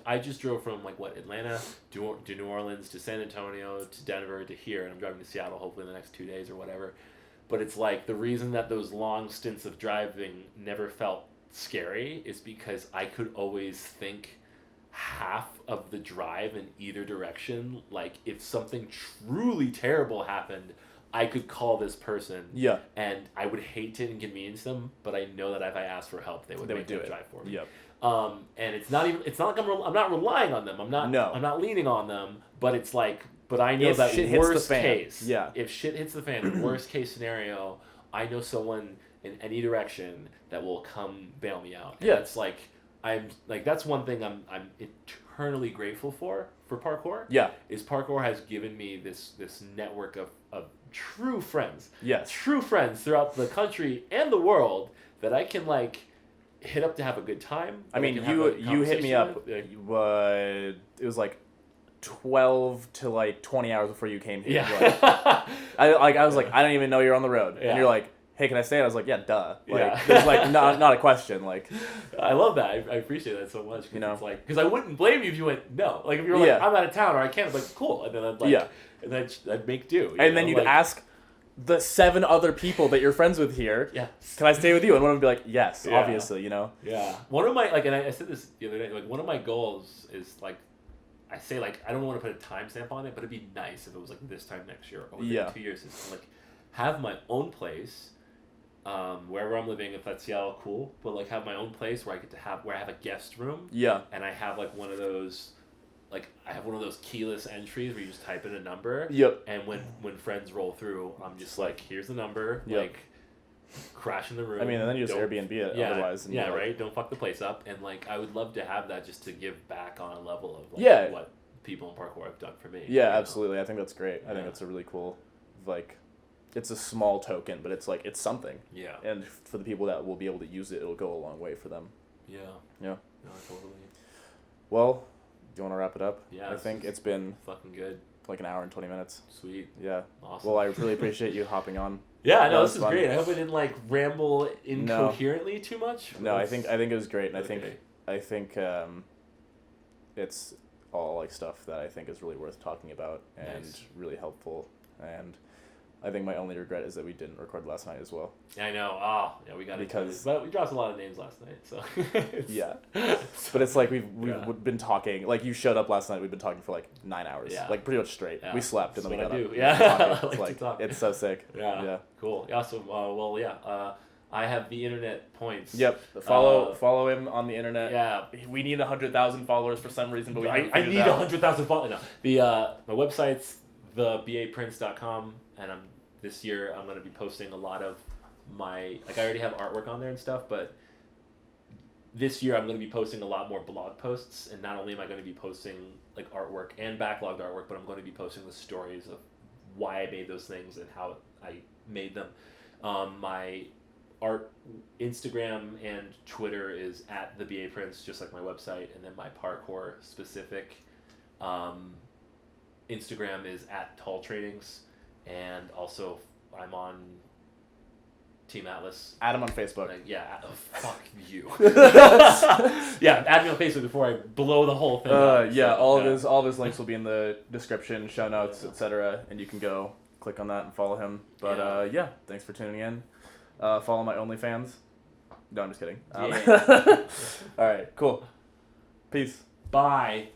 I just drove from like Atlanta to New Orleans to San Antonio to Denver to here, and I'm driving to Seattle hopefully in the next 2 days or whatever. But it's like the reason that those long stints of driving never felt scary is because I could always think half of the drive in either direction. Like if something truly terrible happened, I could call this person, and I would hate to inconvenience them, but I know that if I asked for help, they would do the drive for me. Yep. And it's not like I'm not relying on them. I'm not leaning on them, but it's like, but I know that worst case, if shit hits the fan, worst case scenario, I know someone in any direction that will come bail me out. And it's like, I'm like, that's one thing I'm eternally grateful for parkour. Yeah. Is parkour has given me this network of true friends. Yes. True friends throughout the country and the world that I can like hit up to have a good time. I mean, you hit me up. It was like 12 to like 20 hours before you came here. Yeah. I was like, I don't even know you're on the road. Yeah. And you're like, hey, can I stay? And I was like, yeah, duh. Like, Yeah. It's like not a question. Like, I love that. I appreciate that so much. You know, it's like, because I wouldn't blame you if you went no. Like if you were like, I'm out of town or I can't. I'm like, cool. And then I'd like, and then I'd make do. And then you'd ask the 7 other people that you're friends with here. Yeah. Can I stay with you? And one of them would be like, yes, obviously. You know. Yeah. One of my and I said this the other day. Like one of my goals is like. I say like I don't want to put a timestamp on it, but it'd be nice if it was like this time next year or within 2 years. Is to, like have my own place, wherever I'm living. If that's Seattle, cool. But like have my own place where I have a guest room. Yeah. And I have like one of those, like I have one of those keyless entries where you just type in a number. Yep. And when friends roll through, I'm just like, here's the number. Yep. Like. Crash in the room. I mean, and then you just Airbnb it otherwise. Yeah, right? Don't fuck the place up. And, like, I would love to have that just to give back on a level of, like, what people in Parkour have done for me. Yeah, absolutely. I think that's great. I think that's a really cool, like, it's a small token, but it's, like, it's something. Yeah. And for the people that will be able to use it, it'll go a long way for them. Yeah. Yeah. No, totally. Well, do you want to wrap it up? Yeah. I think it's been... fucking good. Like an hour and 20 minutes. Sweet. Yeah. Awesome. Well, I really appreciate you hopping on. Yeah, no, this is great. I hope I didn't like ramble incoherently too much. No, I think it was great, and I think it's all like stuff that I think is really worth talking about and really helpful. And I think my only regret is that we didn't record last night as well. I know. Yeah, we got it. But we dropped a lot of names last night, so. Yeah. But it's like we've been talking. Like you showed up last night. We've been talking for like 9 hours. Yeah. Like pretty much straight. Yeah. We slept and then we got up. Yeah. It's like it's so sick. Yeah. Cool. Yeah. So I have the internet points. Yep. Follow him on the internet. Yeah. We need 100,000 followers for some reason, but I need 100,000 followers. No. My website's thebaprince.com, and this year I'm going to be posting a lot of my, like I already have artwork on there and stuff, but this year I'm going to be posting a lot more blog posts, and not only am I going to be posting like artwork and backlogged artwork, but I'm going to be posting the stories of why I made those things and how I made them. My art Instagram and Twitter is at the BA Prince, just like my website, and then my parkour specific Instagram is at Tall Trainings. And also, I'm on Team Atlas. Add him on Facebook. Fuck you. Yeah, add me on Facebook before I blow the whole thing up. Yeah, all of his links will be in the description, show notes, etc. And you can go click on that and follow him. But thanks for tuning in. Follow my OnlyFans. No, I'm just kidding. All right, cool. Peace. Bye.